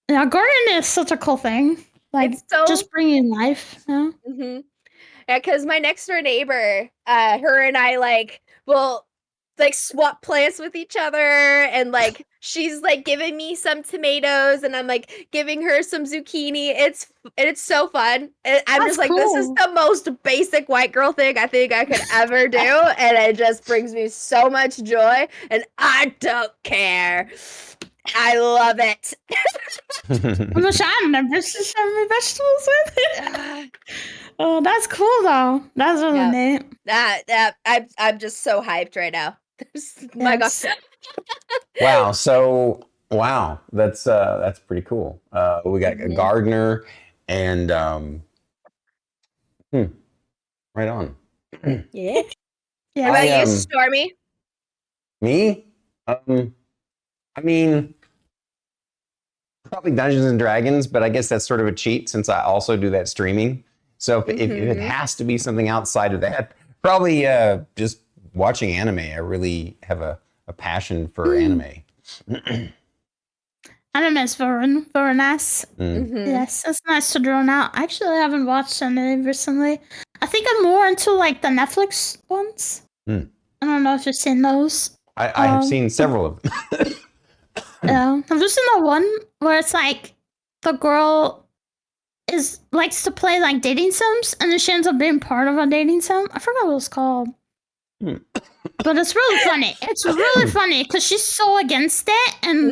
yeah, gardening is such a cool thing. Like just bringing life. You know? Yeah, because my next door neighbor, her and I will swap plants with each other, and like she's like giving me some tomatoes and I'm like giving her some zucchini. It's so fun. And I'm just like, cool. This is the most basic white girl thing I think I could ever do. And it just brings me so much joy and I don't care. I love it. I wish I never should have my vegetables with it. Oh, that's cool though. That's really neat. I'm just so hyped right now. My God. Wow. So wow, that's pretty cool. We got a gardener and right on. Yeah. What about you, Stormy? Me? I mean, probably Dungeons and Dragons, but I guess that's sort of a cheat since I also do that streaming. So if it has to be something outside of that, probably just watching anime. I really have a passion for anime. Anime is very, very nice. Yes, it's nice to drone out. Actually, I haven't watched any recently. I think I'm more into like the Netflix ones. I don't know if you've seen those. I have seen several of them. Yeah, I've just seen the one where it's like the girl likes to play like dating sims, and then she ends up being part of a dating sim. I forgot what it's called. But it's really funny. It's really funny because she's so against it, and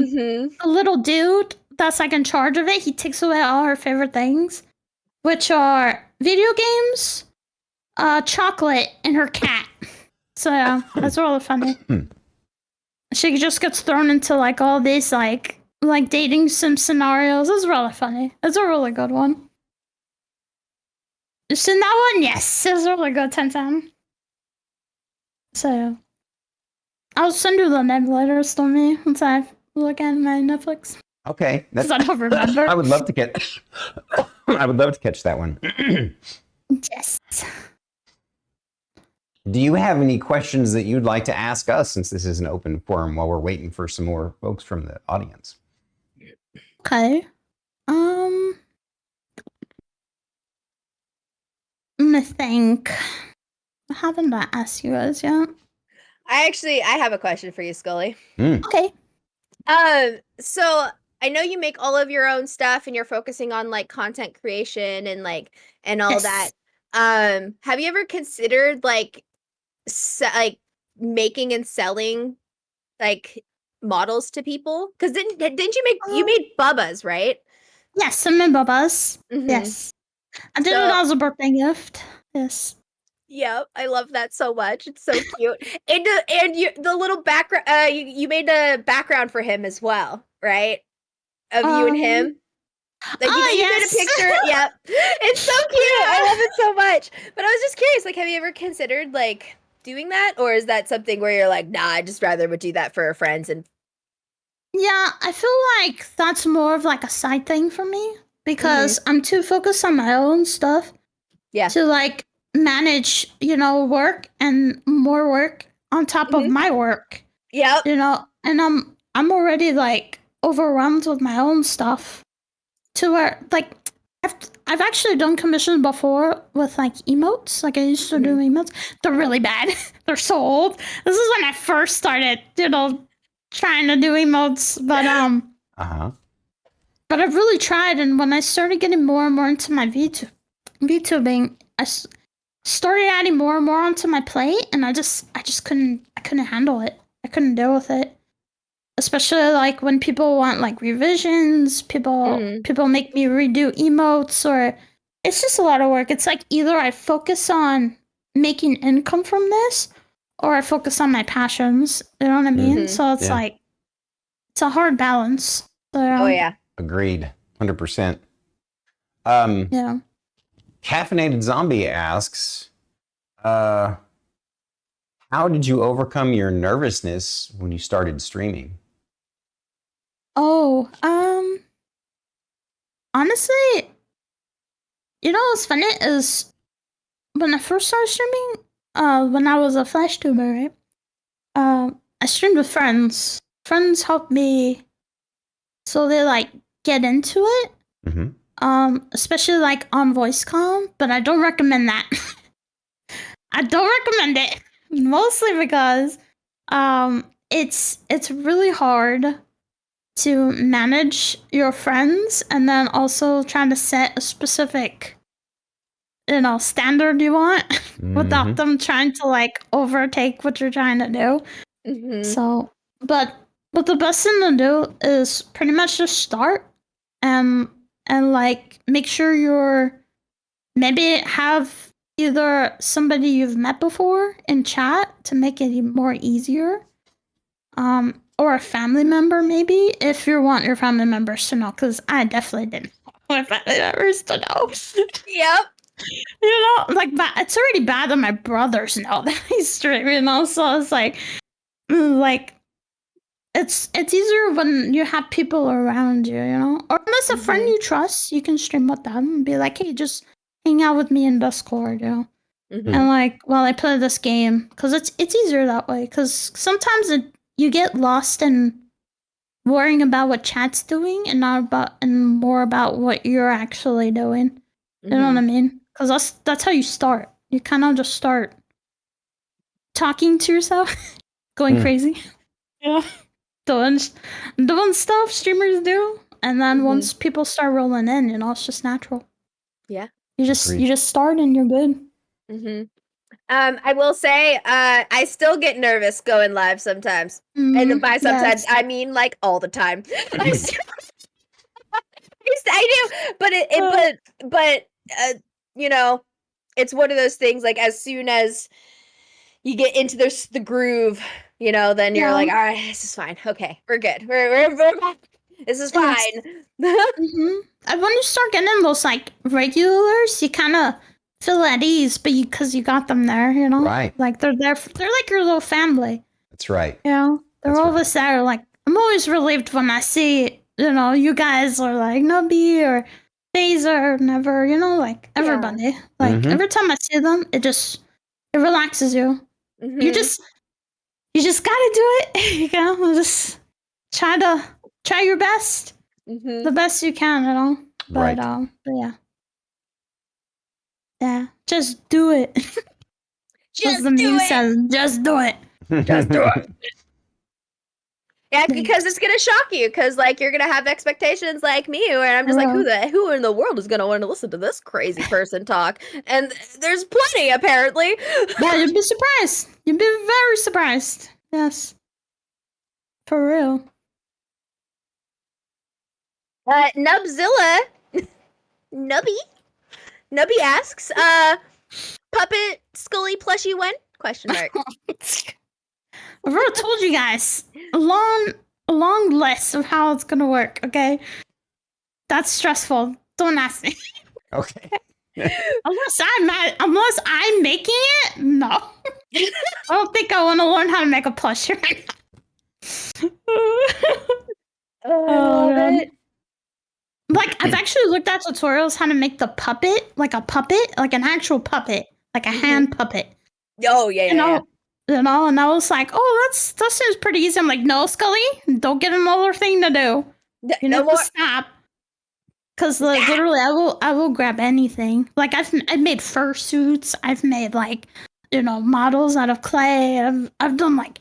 the little dude that's like in charge of it, he takes away all her favorite things, which are video games, chocolate, and her cat. So yeah, that's really funny. She just gets thrown into like all these like dating sim scenarios. It's really funny. It's a really good one. You seen that one? Yes, it's really good. 10/10. So I'll send you the name later, Stormy, once I look at my Netflix. Okay, because I don't remember. I would love to catch. I would love to catch that one. Yes. Do you have any questions that you'd like to ask us, since this is an open forum while we're waiting for some more folks from the audience? Okay. Let me think. Haven't I asked you guys yet? I have a question for you, Skully. Okay. So I know you make all of your own stuff and you're focusing on like content creation and all that. Have you ever considered like making and selling like models to people? Because didn't you made Bubba's, right? Yes, I'm in Bubba's. Mhm. Yes. I did it So- as a birthday gift. Yes. Yep, I love that so much. It's so cute. And you the little background you made a background for him as well, right? Of you and him. Like you made a yes. picture. Yep. It's so cute. I love it so much. But I was just curious, like, have you ever considered like doing that? Or is that something where you're like, nah, I'd just rather would do that for our friends and Yeah, I feel like that's more of like a side thing for me because I'm too focused on my own stuff yeah. to like manage, work and more work on top of my work. Yep. And I'm already like overwhelmed with my own stuff to where like I've actually done commissions before with like emotes. Like I used to do emotes. They're really bad. They're so old. This is when I first started, trying to do emotes. But but I've really tried, and when I started getting more and more into my VTubing, started adding more and more onto my plate, and I just couldn't handle it. I couldn't deal with it. Especially like when people want like revisions, people make me redo emotes, or it's just a lot of work. It's like either I focus on making income from this or I focus on my passions. You know what I mean? So it's like it's a hard balance. So, Oh yeah. Agreed. 100%. Yeah. Caffeinated Zombie asks, how did you overcome your nervousness when you started streaming? Oh, honestly, what's funny is when I first started streaming, when I was a Flash tuber, right? I streamed with friends. Friends helped me so they like get into it. Especially like on VoiceCom, but I don't recommend that. I don't recommend it. Mostly because it's really hard to manage your friends and then also trying to set a specific standard you want without them trying to like overtake what you're trying to do. So but the best thing to do is pretty much just start and like make sure you're maybe have either somebody you've met before in chat to make it more easier, or a family member maybe if you want your family members to know, because I definitely didn't want my family members to know. Yep. Like it's already bad that my brothers know that he's streaming, so it's like it's easier when you have people around you, or unless a friend you trust, you can stream with them and be like, hey, just hang out with me in Discord, and like while I play this game, because it's easier that way. Because sometimes you get lost in worrying about what chat's doing and more about what you're actually doing. You know what I mean? Because that's how you start. You kind of just start talking to yourself, going crazy, doing stuff streamers do, and then once people start rolling in, it's just natural. Yeah. You just start and you're good. I will say, I still get nervous going live sometimes. And by sometimes, I mean like all the time. I do, but it's one of those things. Like as soon as you get into the groove, then you're like, all right, this is fine. Okay, we're good. We're this is fine. And when you start getting those like regulars, you kind of feel at ease, but because you got them there, Right. like they're there. They're like your little family. That's right. They're always there. Like I'm always relieved when I see, you guys are like Nubby or Phaser, Never, like everybody. Like every time I see them, it relaxes you. You just gotta do it. Just try your best. The best you can, But Right. but yeah, just do it. Just the do meme it. says, just do it. Just do it. Yeah, because it's gonna shock you, because like you're gonna have expectations like me, and I'm just like, who in the world is gonna want to listen to this crazy person talk? And there's plenty, apparently. Yeah, you'd be surprised. You'd be very surprised. Yes. For real. Nubzilla, Nubby asks, puppet Skully plushie when? Question mark. I've already told you guys a long list of how it's gonna work. Okay, that's stressful. Don't ask me. Okay. Unless I'm making it, no. I don't think I want to learn how to make a plushie right now. I love it. Like, I've actually looked at tutorials how to make the puppet, like a puppet, like an actual puppet, like a hand puppet. Oh yeah. And I was like, oh, that seems pretty easy. I'm like, no, Skully, don't get another thing to do. You No need more. to stop. Because literally, I will grab anything. Like I've made fursuits. I've made like, models out of clay. I've done like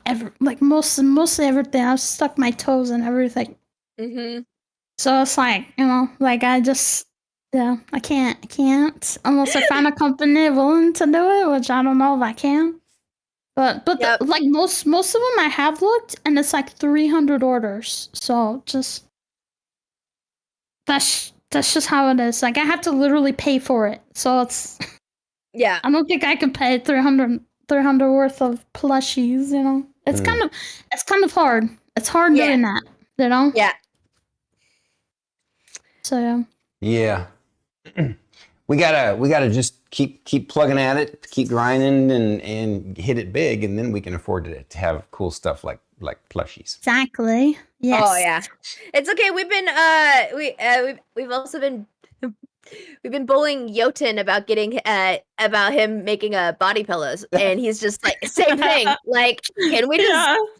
mostly everything. I've stuck my toes in everything. Mm-hmm. So it's like, like I just, I can't unless I find a company willing to do it, which I don't know if I can. But Yep. like most of them I have looked, and it's like 300 orders. So just that's just how it is. Like I have to literally pay for it. So it's Yeah. I don't think I could pay 300 worth of plushies. It's kind of hard. It's hard doing that. Yeah. So Yeah. We gotta just keep plugging at it, keep grinding, and hit it big, and then we can afford to have cool stuff like plushies. Exactly. Yes. Oh yeah. It's okay. We've been we've also been we've been bullying Jotun about getting about him making body pillows, and he's just like same thing. Like, can we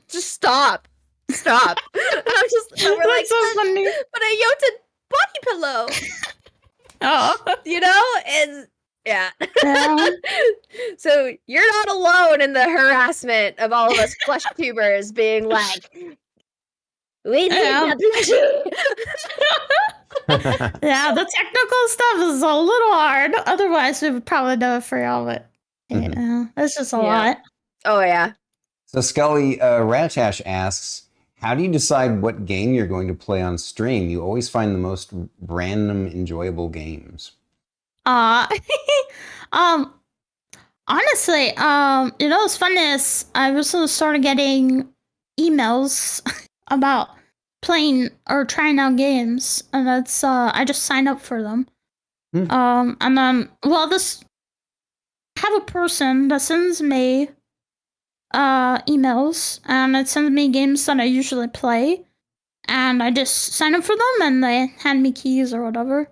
just stop? Stop. We're like, so funny. But a Jotun body pillow. Oh. And yeah. So you're not alone in the harassment of all of us plush tubers being like, we need a plushie. Yeah, the technical stuff is a little hard. Otherwise, we would probably do it for y'all, but it's just a lot. Oh yeah. So Skully, Ratash asks, how do you decide what game you're going to play on stream? You always find the most random, enjoyable games. Honestly, what's fun is I recently started getting emails about playing or trying out games, and that's I just sign up for them. And then I have a person that sends me emails, and it sends me games that I usually play, and I just sign up for them, and they hand me keys or whatever.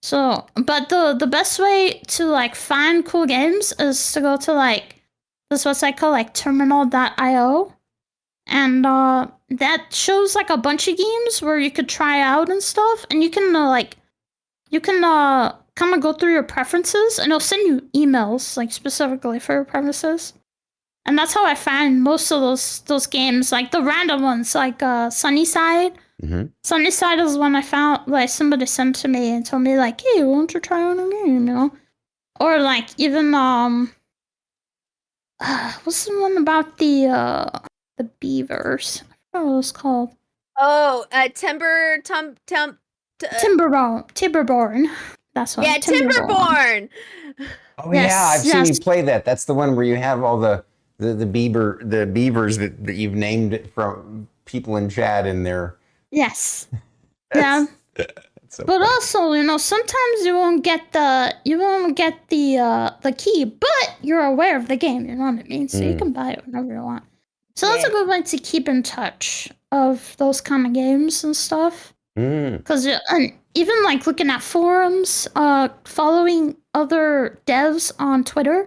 So, but the best way to like find cool games is to go to like this website called like terminal.io, and that shows like a bunch of games where you could try out and stuff, and you can kind of go through your preferences, and it'll send you emails like specifically for your preferences. And that's how I find most of those games, like the random ones, like Sunnyside. Mm-hmm. Sunnyside is one I found, like somebody sent to me and told me, like, hey, why don't you try out a game, Or like even what's the one about the beavers? I forgot what it was called. Oh, Timberborn. That's what. Yeah, Timberborn. Oh yeah, I've seen you play that. That's the one where you have all the beavers that you've named it from people in chat in there. Yes. Yeah. So but funny. Also, sometimes you won't get the key, but you're aware of the game. You know what I mean? So you can buy it whenever you want. So that's a good way to keep in touch of those kind of games and stuff. Because even like looking at forums, following other devs on Twitter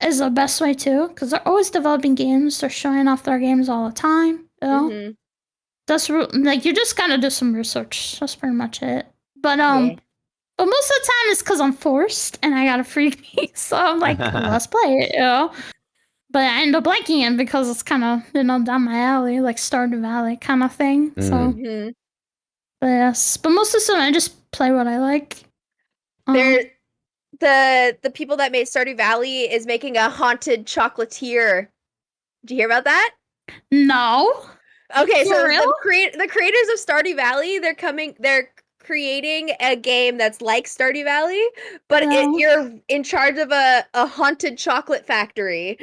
is the best way too. Because they're always developing games. They're showing off their games all the time. Mm-hmm. That's like you just gotta do some research. That's pretty much it. But but most of the time it's because I'm forced and I got a free key, so I'm like, let's play it. But I ended up liking it because it's kind of, down my alley, like Stardew Valley kind of thing. So, Mhm. but yes. But most of the time, I just play what I like. The people that made Stardew Valley is making a haunted chocolatier. Did you hear about that? No. Okay, For so real? the creators of Stardew Valley, they're creating a game that's like Stardew Valley, but No. you're in charge of a haunted chocolate factory.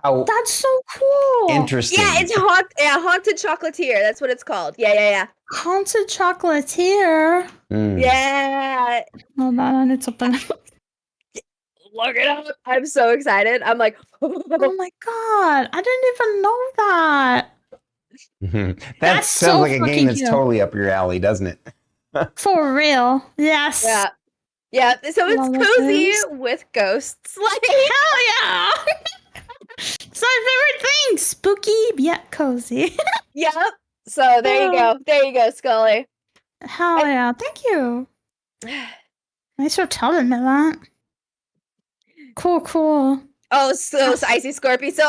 How That's so cool. interesting. Yeah, it's haunted chocolatier. That's what it's called. Yeah. Haunted chocolatier. Yeah. Hold on, I need to open. Look it up. I'm so excited. I'm like, Oh my god, I didn't even know that. That That's sounds so like a game fucking that's cute. totally up your alley, doesn't it? For real. Yes. Yeah. So it's Love cozy this. with ghosts. Like, Hell yeah. It's my favorite thing. Spooky yet cozy. yep. So there you go. There you go, Skully. Hell yeah. Thank you. Thanks for telling me that. Cool. Oh, so Icy Scorpy. So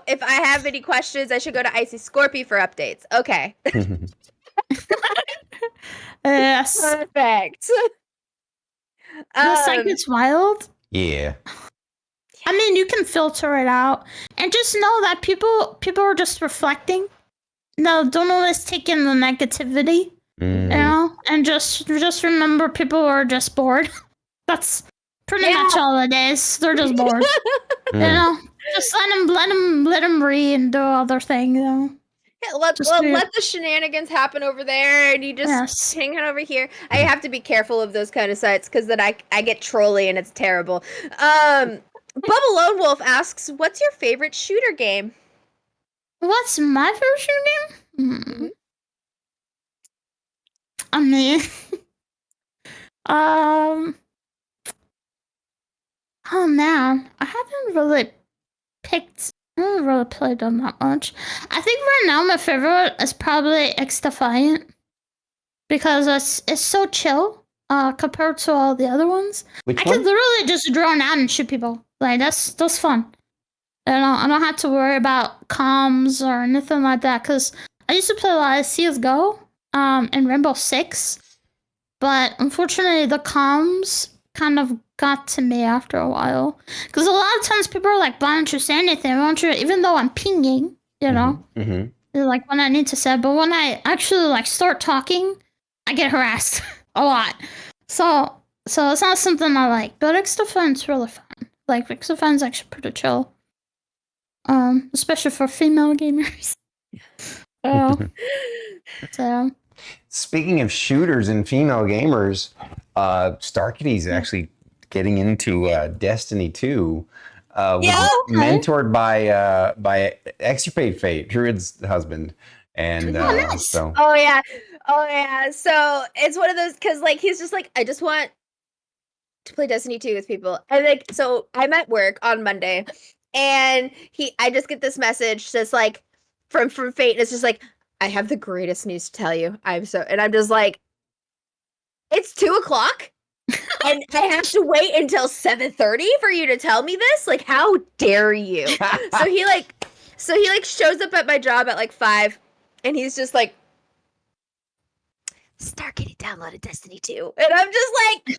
if I have any questions, I should go to Icy Scorpy for updates. Okay. Yes. Perfect. The site gets wild. Yeah. I mean, you can filter it out, and just know that people are just reflecting. No, don't always take in the negativity, and just remember people are just bored. That's pretty much all it is. They're just bored. Just let them read and do other things. Yeah, let the shenanigans happen over there, and you just hang out over here. I have to be careful of those kind of sites because then I get trolly and it's terrible. Bubba Lone Wolf asks, "What's your favorite shooter game?" What's my favorite shooter game? I mean, oh man, I haven't really played them that much. I think right now my favorite is probably X-Defiant because it's so chill compared to all the other ones. I can literally just drone out and shoot people. Like that's fun. I don't have to worry about comms or anything like that because I used to play a lot of CS:GO and Rainbow Six, but unfortunately the comms kind of got to me after a while because a lot of times people are like, "Why don't you say anything? Why don't you?" Even though I'm pinging, like when I need to say, but when I actually like start talking, I get harassed a lot. So it's not something I like. But X-Defiant's really fun. Like X-Defiant's actually pretty chill. Especially for female gamers. So. Speaking of shooters and female gamers, Starkitty's actually getting into Destiny 2. Mentored by Extirpate Fate, Druid's husband, and nice. so. Oh yeah. So it's one of those because like he's just like, I just want to play Destiny 2 with people, and like so I'm at work on Monday, and I just get this message just like from Fate, and it's just like, I have the greatest news to tell you. And I'm just like, it's 2:00. And I have to wait until 7:30 for you to tell me this? Like, how dare you? So he shows up at my job at like 5, and he's just like, Starkitty downloaded Destiny 2. And I'm just like,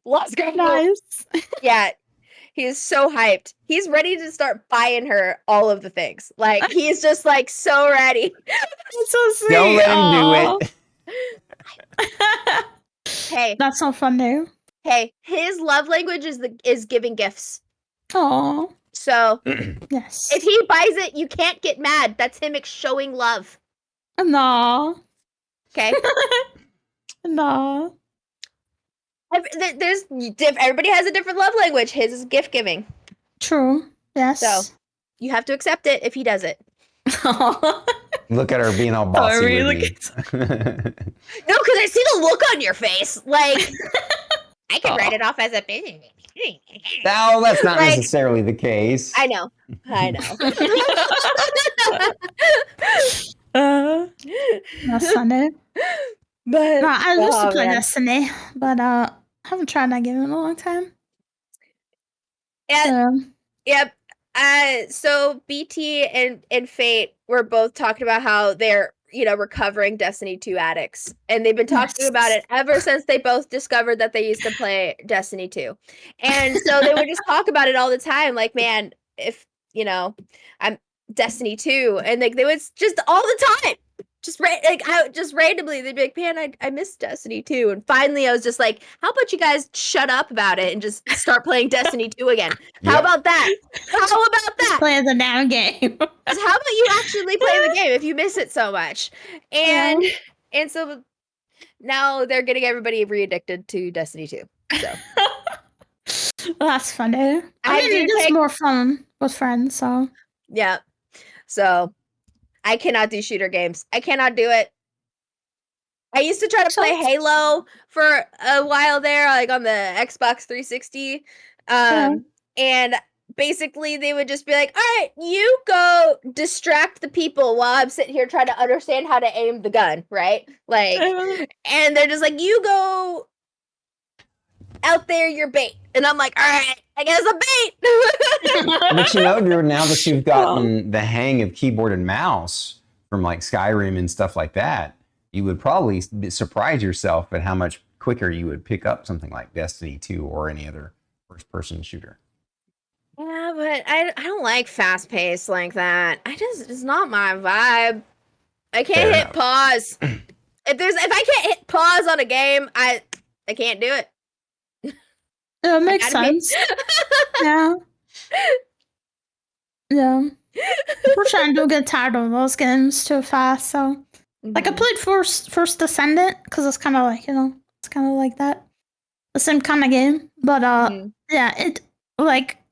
let's go. Nice. Yeah. He is so hyped. He's ready to start buying her all of the things. Like, he's just like so ready. That's so sweet. Don't let him do it. Hey. That's so fun, though. Hey, his love language is giving gifts. Aww. So, yes. If he buys it, you can't get mad. That's him showing love. No. Okay? No. Everybody has a different love language. His is gift giving. True. Yes. So, you have to accept it if he does it. Look at her being all bossy with me. No, because I see the look on your face. Like, I can write it off as a business. No, that's not necessarily the case. I know. That's funny. But no, I used to play Destiny, but I haven't tried that game in a long time. Yep. So BT and Fate were both talking about how they're, recovering Destiny 2 addicts. And they've been talking about it ever since they both discovered that they used to play Destiny 2. And so they would just talk about it all the time. Like, man, if, I'm Destiny 2. And like, they would just all the time. Just randomly, they'd be like, man, I miss Destiny 2. And finally, I was just like, how about you guys shut up about it and just start playing Destiny 2 again? How about that? How about that? Play the damn game. How about you actually play the game if you miss it so much? And so now they're getting everybody re-addicted to Destiny 2. So Well, that's funny. I mean, it is more fun with friends, so. Yeah. So I cannot do shooter games. I cannot do it. I used to try to play Halo for a while there, like on the Xbox 360. And basically they would just be like, all right, you go distract the people while I'm sitting here trying to understand how to aim the gun, right? Like, and they're just like, you go out there, you're bait. And I'm like, all right, I guess I'm bait. But Drew, now that you've gotten the hang of keyboard and mouse from like Skyrim and stuff like that, you would probably surprise yourself at how much quicker you would pick up something like Destiny 2 or any other first-person shooter. Yeah, but I don't like fast pace like that. It's not my vibe. I can't hit pause. If I can't hit pause on a game, I can't do it. It makes sense. Yeah. Yeah. Unfortunately, I do get tired of those games too fast, so. Like, I played First Descendant, because it's kind of like, it's kind of like that. The same kind of game. But, yeah,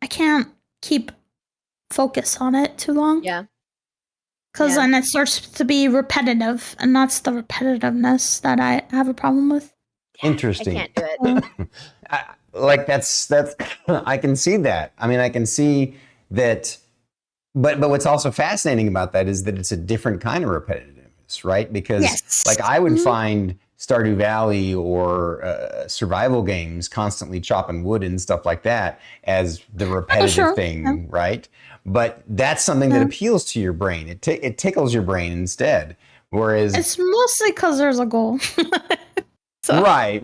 I can't keep focus on it too long. Yeah. Because then it starts to be repetitive, and that's the repetitiveness that I have a problem with. Interesting. I can't do it. That's I can see that. I mean, I can see that, but what's also fascinating about that is that it's a different kind of repetitiveness, right? Because like I would find Stardew Valley or survival games constantly chopping wood and stuff like that as the repetitive thing, right? But that's something that appeals to your brain. It tickles your brain instead. Whereas it's mostly because there's a goal. So, right.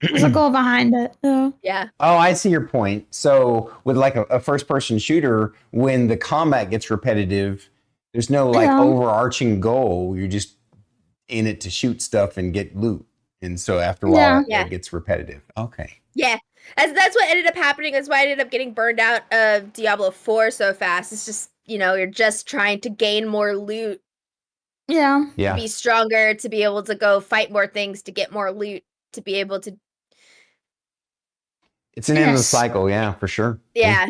There's a goal behind it. Yeah. Oh, I see your point. So with like a first-person shooter, when the combat gets repetitive, there's no like overarching goal. You're just in it to shoot stuff and get loot. And so after a while, it gets repetitive. Okay. Yeah. That's what ended up happening. That's why I ended up getting burned out of Diablo 4 so fast. It's just, you're just trying to gain more loot. Yeah. To be stronger, to be able to go fight more things, to get more loot, to be able to. It's an endless cycle, for sure. Yeah.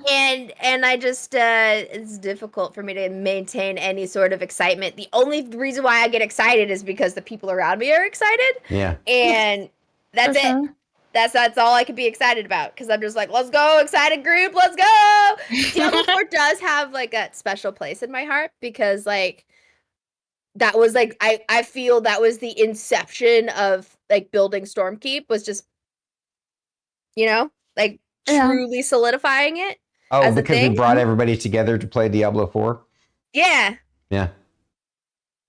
And I just, it's difficult for me to maintain any sort of excitement. The only reason why I get excited is because the people around me are excited. Yeah. And that's it. That's all I can be excited about, because I'm just like, let's go, excited group, let's go. Diablo 4 does have like a special place in my heart, because like, that was like, I feel that was the inception of like building Stormkeep, was just, like truly solidifying it. Oh, because we brought everybody together to play Diablo 4? Yeah. Yeah.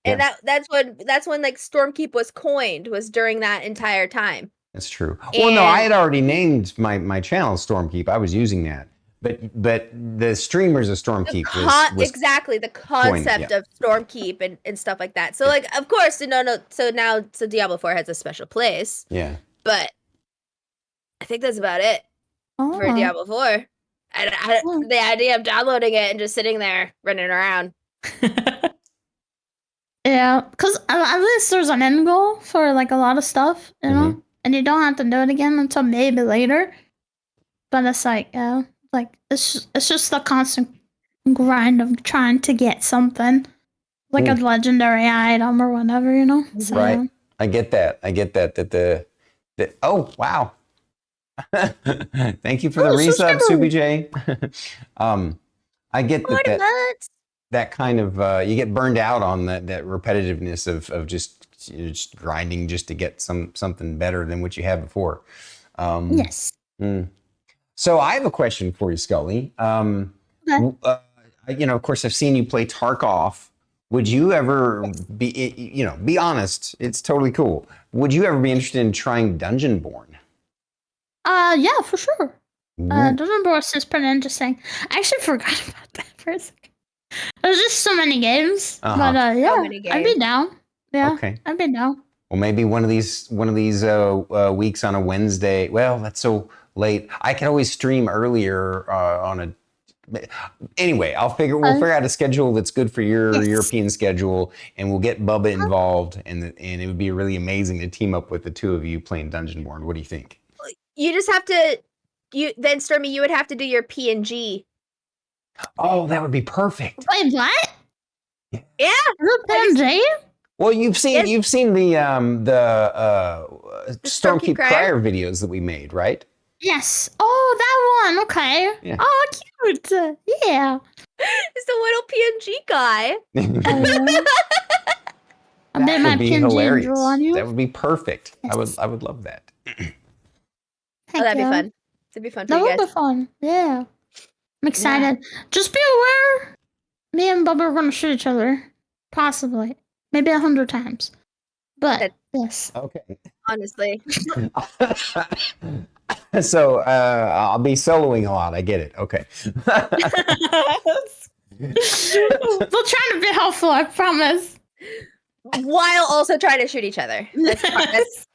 And that's when like Stormkeep was coined, was during that entire time. That's true. Well, no, I had already named my channel Stormkeep. I was using that. But the streamers of Stormkeep was exactly the concept of Stormkeep and stuff like that. So like, of course, so Diablo 4 has a special place. Yeah. But I think that's about it for Diablo 4. The idea of downloading it and just sitting there running around. Yeah, because at least there's an end goal for like a lot of stuff, know, and you don't have to do it again until maybe later. But it's like, like it's just the constant grind of trying to get something, like a legendary item or whatever, So, right. I get that. That oh wow. Thank you for the resub, Subi J. I get that kind of you get burned out on that repetitiveness of just grinding just to get something better than what you had before. Yes. So I have a question for you, Scully. Okay. Of course, I've seen you play Tarkov. Would you ever be honest? It's totally cool. Would you ever be interested in trying Dungeonborn? Yeah, for sure. Ooh. Dungeon Bros is pretty interesting. I actually forgot about that for a second. There's just so many games, Uh-huh. but yeah, many I'd be games. down. Yeah, Okay. I'd be down. Well, maybe one of these weeks on a Wednesday. Well, that's so late. I could always stream earlier on a. Anyway, we'll figure out a schedule that's good for your Yes. European schedule, and we'll get Bubba involved, and it would be really amazing to team up with the two of you playing Dungeonborn. What do you think? You just have to. Then Stormy, you would have to do your PNG. Oh, that would be perfect. Wait, what? Yeah. PNG? Well, you've seen Yes. you've seen the Stormkeep Crier? Crier videos that we made, right? Yes. Oh, that one. Okay. Yeah. Oh, cute. Yeah. Just a little PNG guy. I bet my would be PNG hilarious. draw on you. That would be perfect. Yes. I would love that. Oh, that'd be fun. It'd be fun for That you would guys. be fun. Yeah. I'm excited. Just be aware, me and Bubba are going to shoot each other. Possibly. Maybe 100 times. But, yes. Okay. Honestly. So I'll be soloing a lot. I get it. Okay. We'll try to be helpful, I promise. While also trying to shoot each other. That's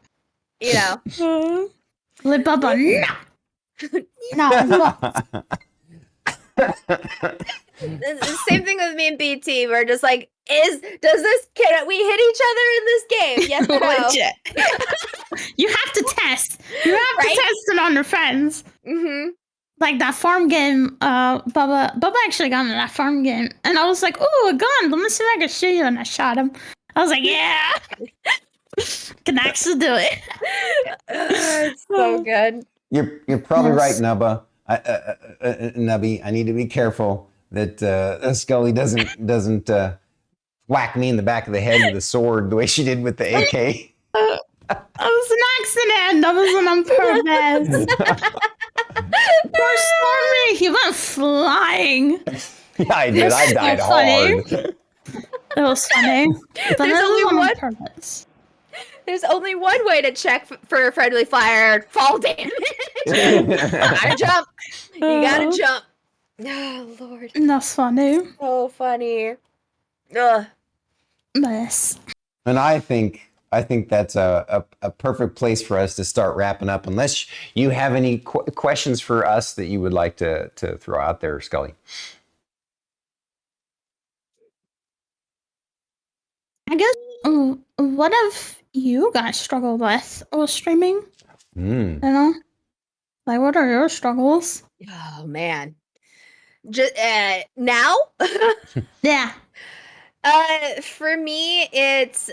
Let Bubba, no. The same thing with me and BT. We're just like, can we hit each other in this game? Yes or no? You have to test. You have to test it on your friends. Mm-hmm. Like that farm game, Bubba actually got into that farm game. And I was like, ooh, a gun. Let me see if I can shoot you. And I shot him. I was like, yeah. Can actually do it. It's so good. You're probably right, Yes. Nubba. Nubby, I need to be careful that Scully doesn't whack me in the back of the head with a sword the way she did with the AK. That was an accident. That wasn't on purpose. Poor Stormy. He went flying. Yeah, I did. I died so funny. hard. It was funny. But There's it only wasn't on one. purpose. There's only one way to check for friendly fire: fall damage. Gotta jump. You gotta jump. Oh Lord. That's funny. So funny. Ugh. Yes. And I think that's a perfect place for us to start wrapping up. Unless you have any questions for us that you would like to throw out there, Scully. I guess, what have you guys struggled with with streaming? You know? Like, what are your struggles? Oh man. Just now? Yeah. For me, it's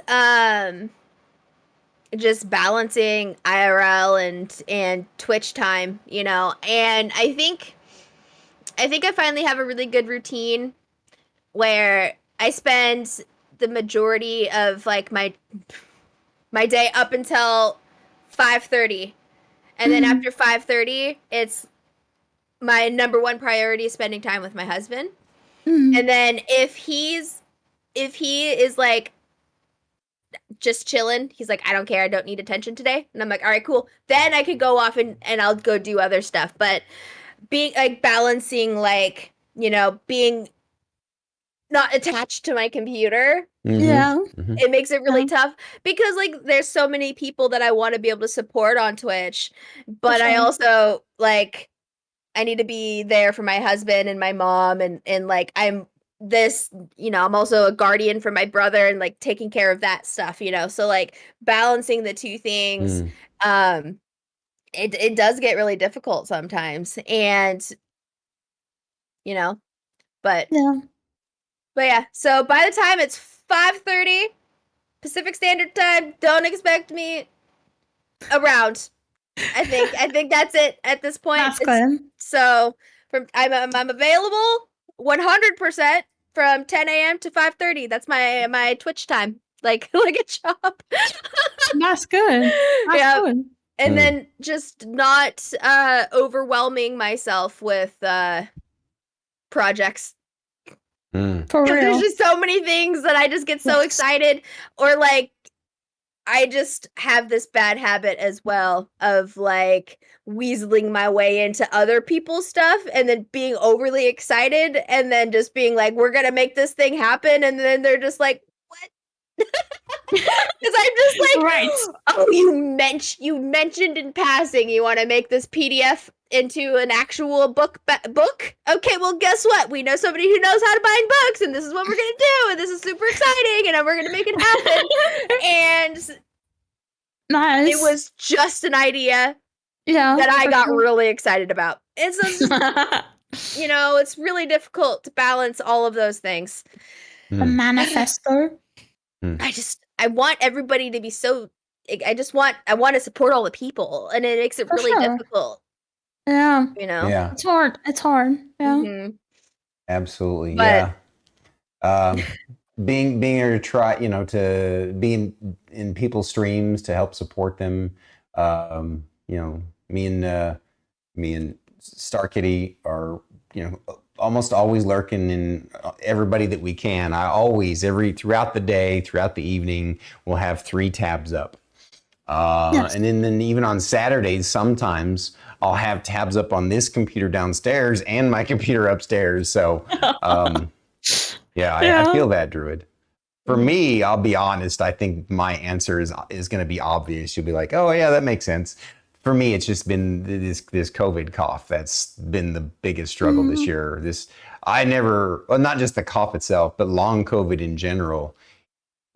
just balancing IRL and Twitch time, and I think I finally have a really good routine where I spend the majority of like my day up until 5:30, and then after 5:30, it's my number one priority is spending time with my husband. And then if he is like just chilling, he's like, I don't care, I don't need attention today, and I'm like, all right, cool, then I could go off and I'll go do other stuff. But being like balancing, like, being not attached to my computer, it makes it really tough, because like there's so many people that I want to be able to support on Twitch, but I also like I need to be there for my husband and my mom, and like I'm also a guardian for my brother and like taking care of that stuff, so like balancing the two things, it does get really difficult sometimes, and but yeah, so by the time it's 5:30 Pacific Standard Time, don't expect me around. I think that's it at this point. That's good. So I'm available 100% from 10 a.m. to 5:30. That's my Twitch time, like a job. That's good. That's good. and then just not overwhelming myself with projects. For There's real. just so many things that I just get so excited, or like I just have this bad habit as well of like weaseling my way into other people's stuff and then being overly excited and then just being like, we're gonna make this thing happen, and then they're just like, what? Because I'm just like, Right. oh, you mentioned in passing you want to make this PDF into an actual book. Okay, well, guess what? We know somebody who knows how to bind books, and this is what we're gonna do, and this is super exciting, and we're gonna make it happen. And Nice. it was just an idea that I got really excited about. And so it's just, it's really difficult to balance all of those things. The manifestor. I want everybody to be so. I want to support all the people, and it makes it really difficult. Yeah. Yeah. It's hard. Yeah. Mm-hmm. Absolutely. But, yeah. Being able to try, to be in people's streams to help support them. Me and Star Kitty are, almost always lurking in everybody that we can. I always, throughout the day, throughout the evening, we'll have 3 tabs up. Yes. And then even on Saturdays, sometimes I'll have tabs up on this computer downstairs and my computer upstairs. So, I feel that, Druid. For me, I'll be honest, I think my answer is going to be obvious. You'll be like, oh, yeah, that makes sense. For me, it's just been this COVID cough. That's been the biggest struggle this year. Not just the cough itself, but long COVID in general.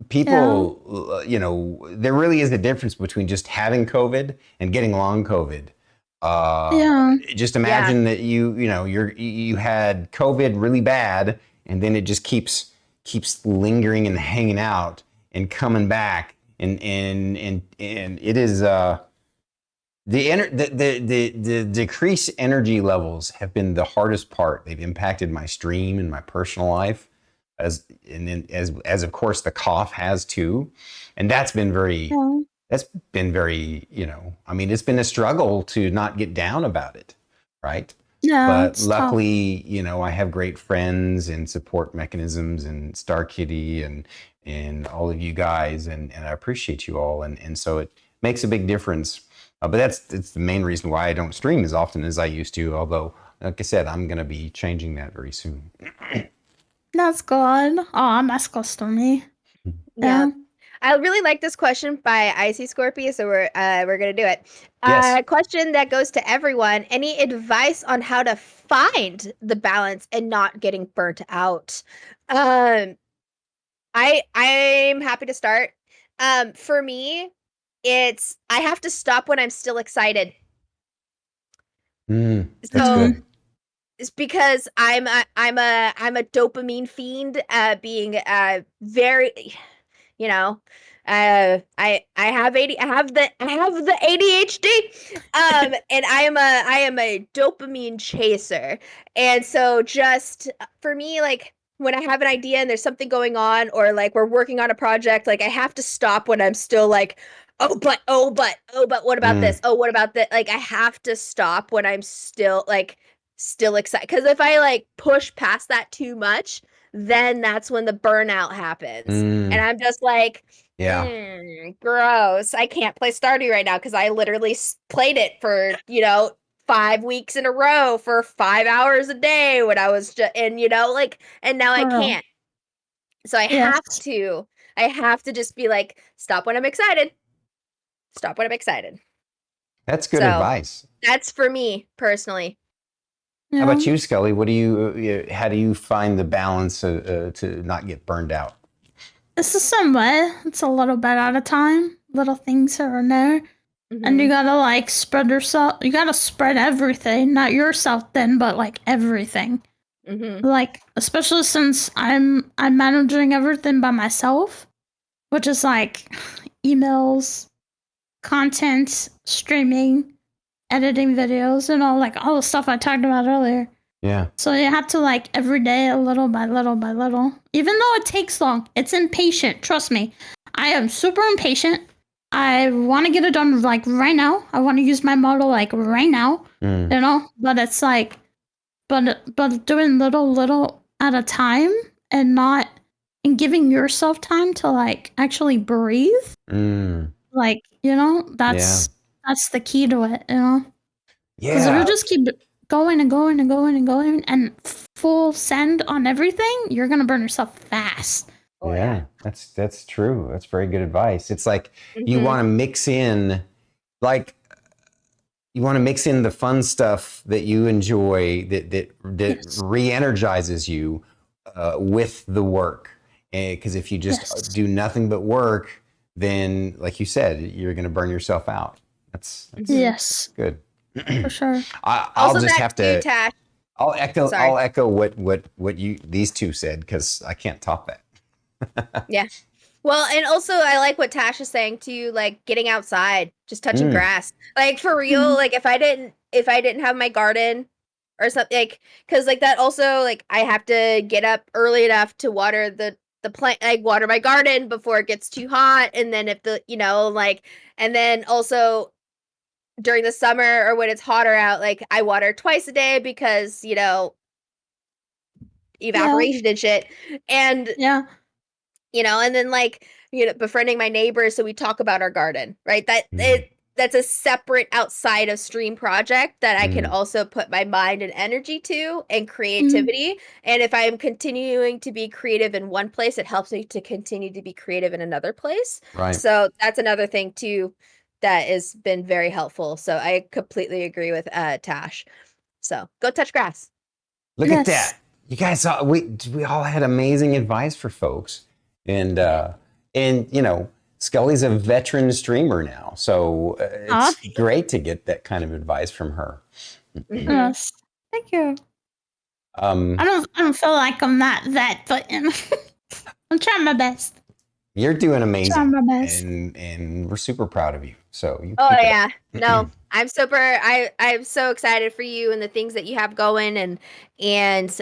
People, there really is a difference between just having COVID and getting long COVID. Just imagine that you had COVID really bad, and then it just keeps lingering and hanging out and coming back, and it is the decreased energy levels have been the hardest part. They've impacted my stream and my personal life, as of course the cough has too, and that's been very. That's been very, it's been a struggle to not get down about it, right? Yeah, but luckily, I have great friends and support mechanisms, and Star Kitty and all of you guys, and I appreciate you all, and so it makes a big difference. But it's the main reason why I don't stream as often as I used to. Although, like I said, I'm going to be changing that very soon. That's good. Oh, that's close to me. Yeah. I really like this question by Icy Scorpio, so we're gonna do it. Yes. Question that goes to everyone: any advice on how to find the balance and not getting burnt out? I'm happy to start. For me, it's I have to stop when I'm still excited. That's good. It's because I'm a dopamine fiend, being very. I have the ADHD, and I am a dopamine chaser, and so just for me, like when I have an idea and there's something going on, or like we're working on a project, like I have to stop when I'm still like, oh but what about this? Oh, what about that? Like I have to stop when I'm still excited, because if I like push past that too much, then that's when the burnout happens. And I'm just like, gross. I can't play Stardew right now because I literally played it for, 5 weeks in a row for 5 hours a day when I was just, and now I can't. So I have to just be like, stop when I'm excited. Stop when I'm excited. That's good advice. That's for me personally. How about you, Skully? How do you find the balance to not get burned out? It's the same way. It's a little bit at a time, little things here and there. And you gotta spread yourself. You gotta spread everything, not yourself then, but everything. Especially since I'm managing everything by myself, which is emails, content, streaming, editing videos, and all the stuff I talked about earlier. Yeah. So you have to every day, a little by little by little. Even though it takes long, it's impatient. Trust me, I am super impatient. I want to get it done like right now. I want to use my model like right now, you know. But it's like, but doing little at a time and not and giving yourself time to like actually breathe. Like, you know, that's the key to it, you know. Because it'll just keep going and going and going and going and full send on everything. You're gonna burn yourself fast. Yeah, that's true. That's very good advice. It's like you want to mix in, like you want to mix in the fun stuff that you enjoy that re-energizes you with the work. Because if you just do nothing but work, then like you said, you're going to burn yourself out. That's good. For sure. I'll just have to. Tash. I'll echo what you these two said because I can't top that. Yeah. Well, and also I like what Tash is saying too, like getting outside, just touching grass. Like for real, like if I didn't have my garden or something, like because like that also like I have to get up early enough to water the plant, like water my garden before it gets too hot, and then if the like, and then also during the summer or when it's hotter out, like I water twice a day because evaporation and shit, and and then like befriending my neighbors, so we talk about our garden, right? That's a separate outside of stream project that I can also put my mind and energy to and creativity. And if I am continuing to be creative in one place, it helps me to continue to be creative in another place. Right. So that's another thing too that has been very helpful. So I completely agree with Tash. So go touch grass. Look at that. You guys saw we all had amazing advice for folks. And Skully's a veteran streamer now, so it's great to get that kind of advice from her. Yes, thank you. I don't feel like I'm that vet, but I'm trying my best. You're doing amazing, trying my best. and we're super proud of you. So no, I'm I'm so excited for you and the things that you have going, and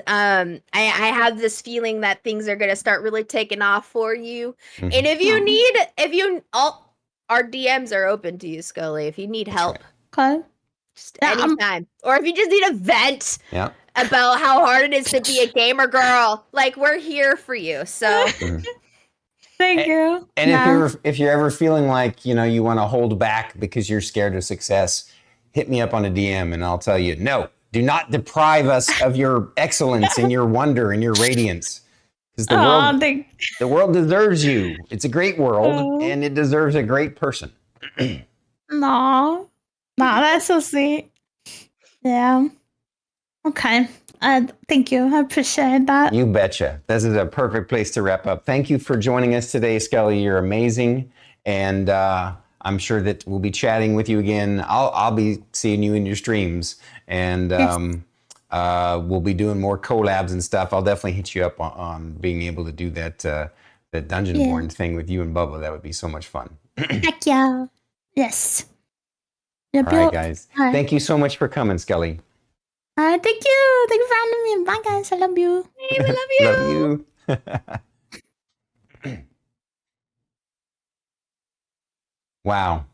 I have this feeling that things are gonna start really taking off for you. And if our DMs are open to you, Skully. If you need help, just anytime, or if you just need a vent about how hard it is to be a gamer girl, like we're here for you. So. Thank you. And if you're ever feeling like you want to hold back because you're scared of success, hit me up on a DM and I'll tell you, no, do not deprive us of your excellence and your wonder and your radiance, because the world deserves you. It's a great world and it deserves a great person. No, that's so sweet. Yeah. Okay. Thank you. I appreciate that. You betcha. This is a perfect place to wrap up. Thank you for joining us today, Skully. You're amazing. And I'm sure that we'll be chatting with you again. I'll be seeing you in your streams. And we'll be doing more collabs and stuff. I'll definitely hit you up on being able to do that Dungeonborn thing with you and Bubba. That would be so much fun. Heck yeah. Yes. All right, guys. Thank you so much for coming, Skully. Thank you. Thank you for having me. Bye, guys. I love you. Hey, we love you. Love you. Wow.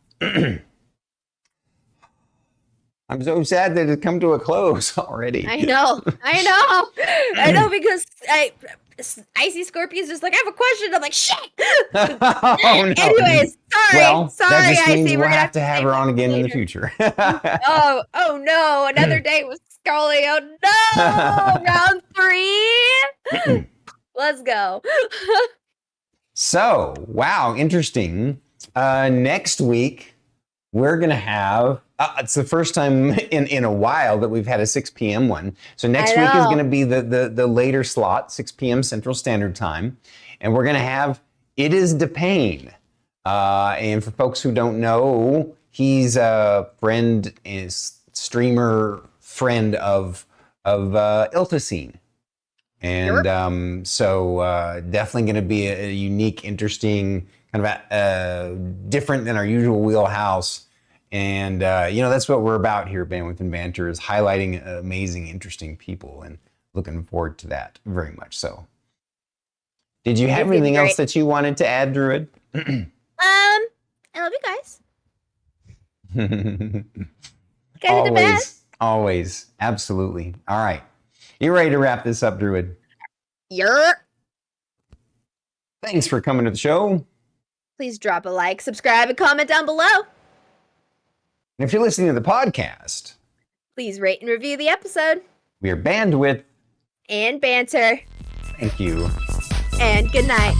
I'm so sad that it's come to a close already. I know, because Icy Scorpion's just like, I have a question. I'm like, shit. Oh, no. Anyways, sorry, that just means Icy. we'll have to have her on again in the future. oh no, another day with Skully. Oh no, round 3. Let's go. So, wow, interesting. Next week, we're going to have, it's the first time in a while that we've had a 6 p.m. one. So next week is going to be the later slot, 6 p.m. Central Standard Time. And we're going to have It Is Depane. And for folks who don't know, he's a friend, streamer friend of Iltacine. And so definitely going to be a unique, interesting, kind of different than our usual wheelhouse. And, that's what we're about here at Bandwidth and Banter, is highlighting amazing, interesting people, and looking forward to that very much so. Did you have anything else that you wanted to add, Druid? I love you guys. You guys are the best. Always. Absolutely. All right. You ready to wrap this up, Druid? Yerp. Thanks for coming to the show. Please drop a like, subscribe, and comment down below. And if you're listening to the podcast, Please rate and review the episode. we are Bandwidth. And Banter. Thank you. And good night.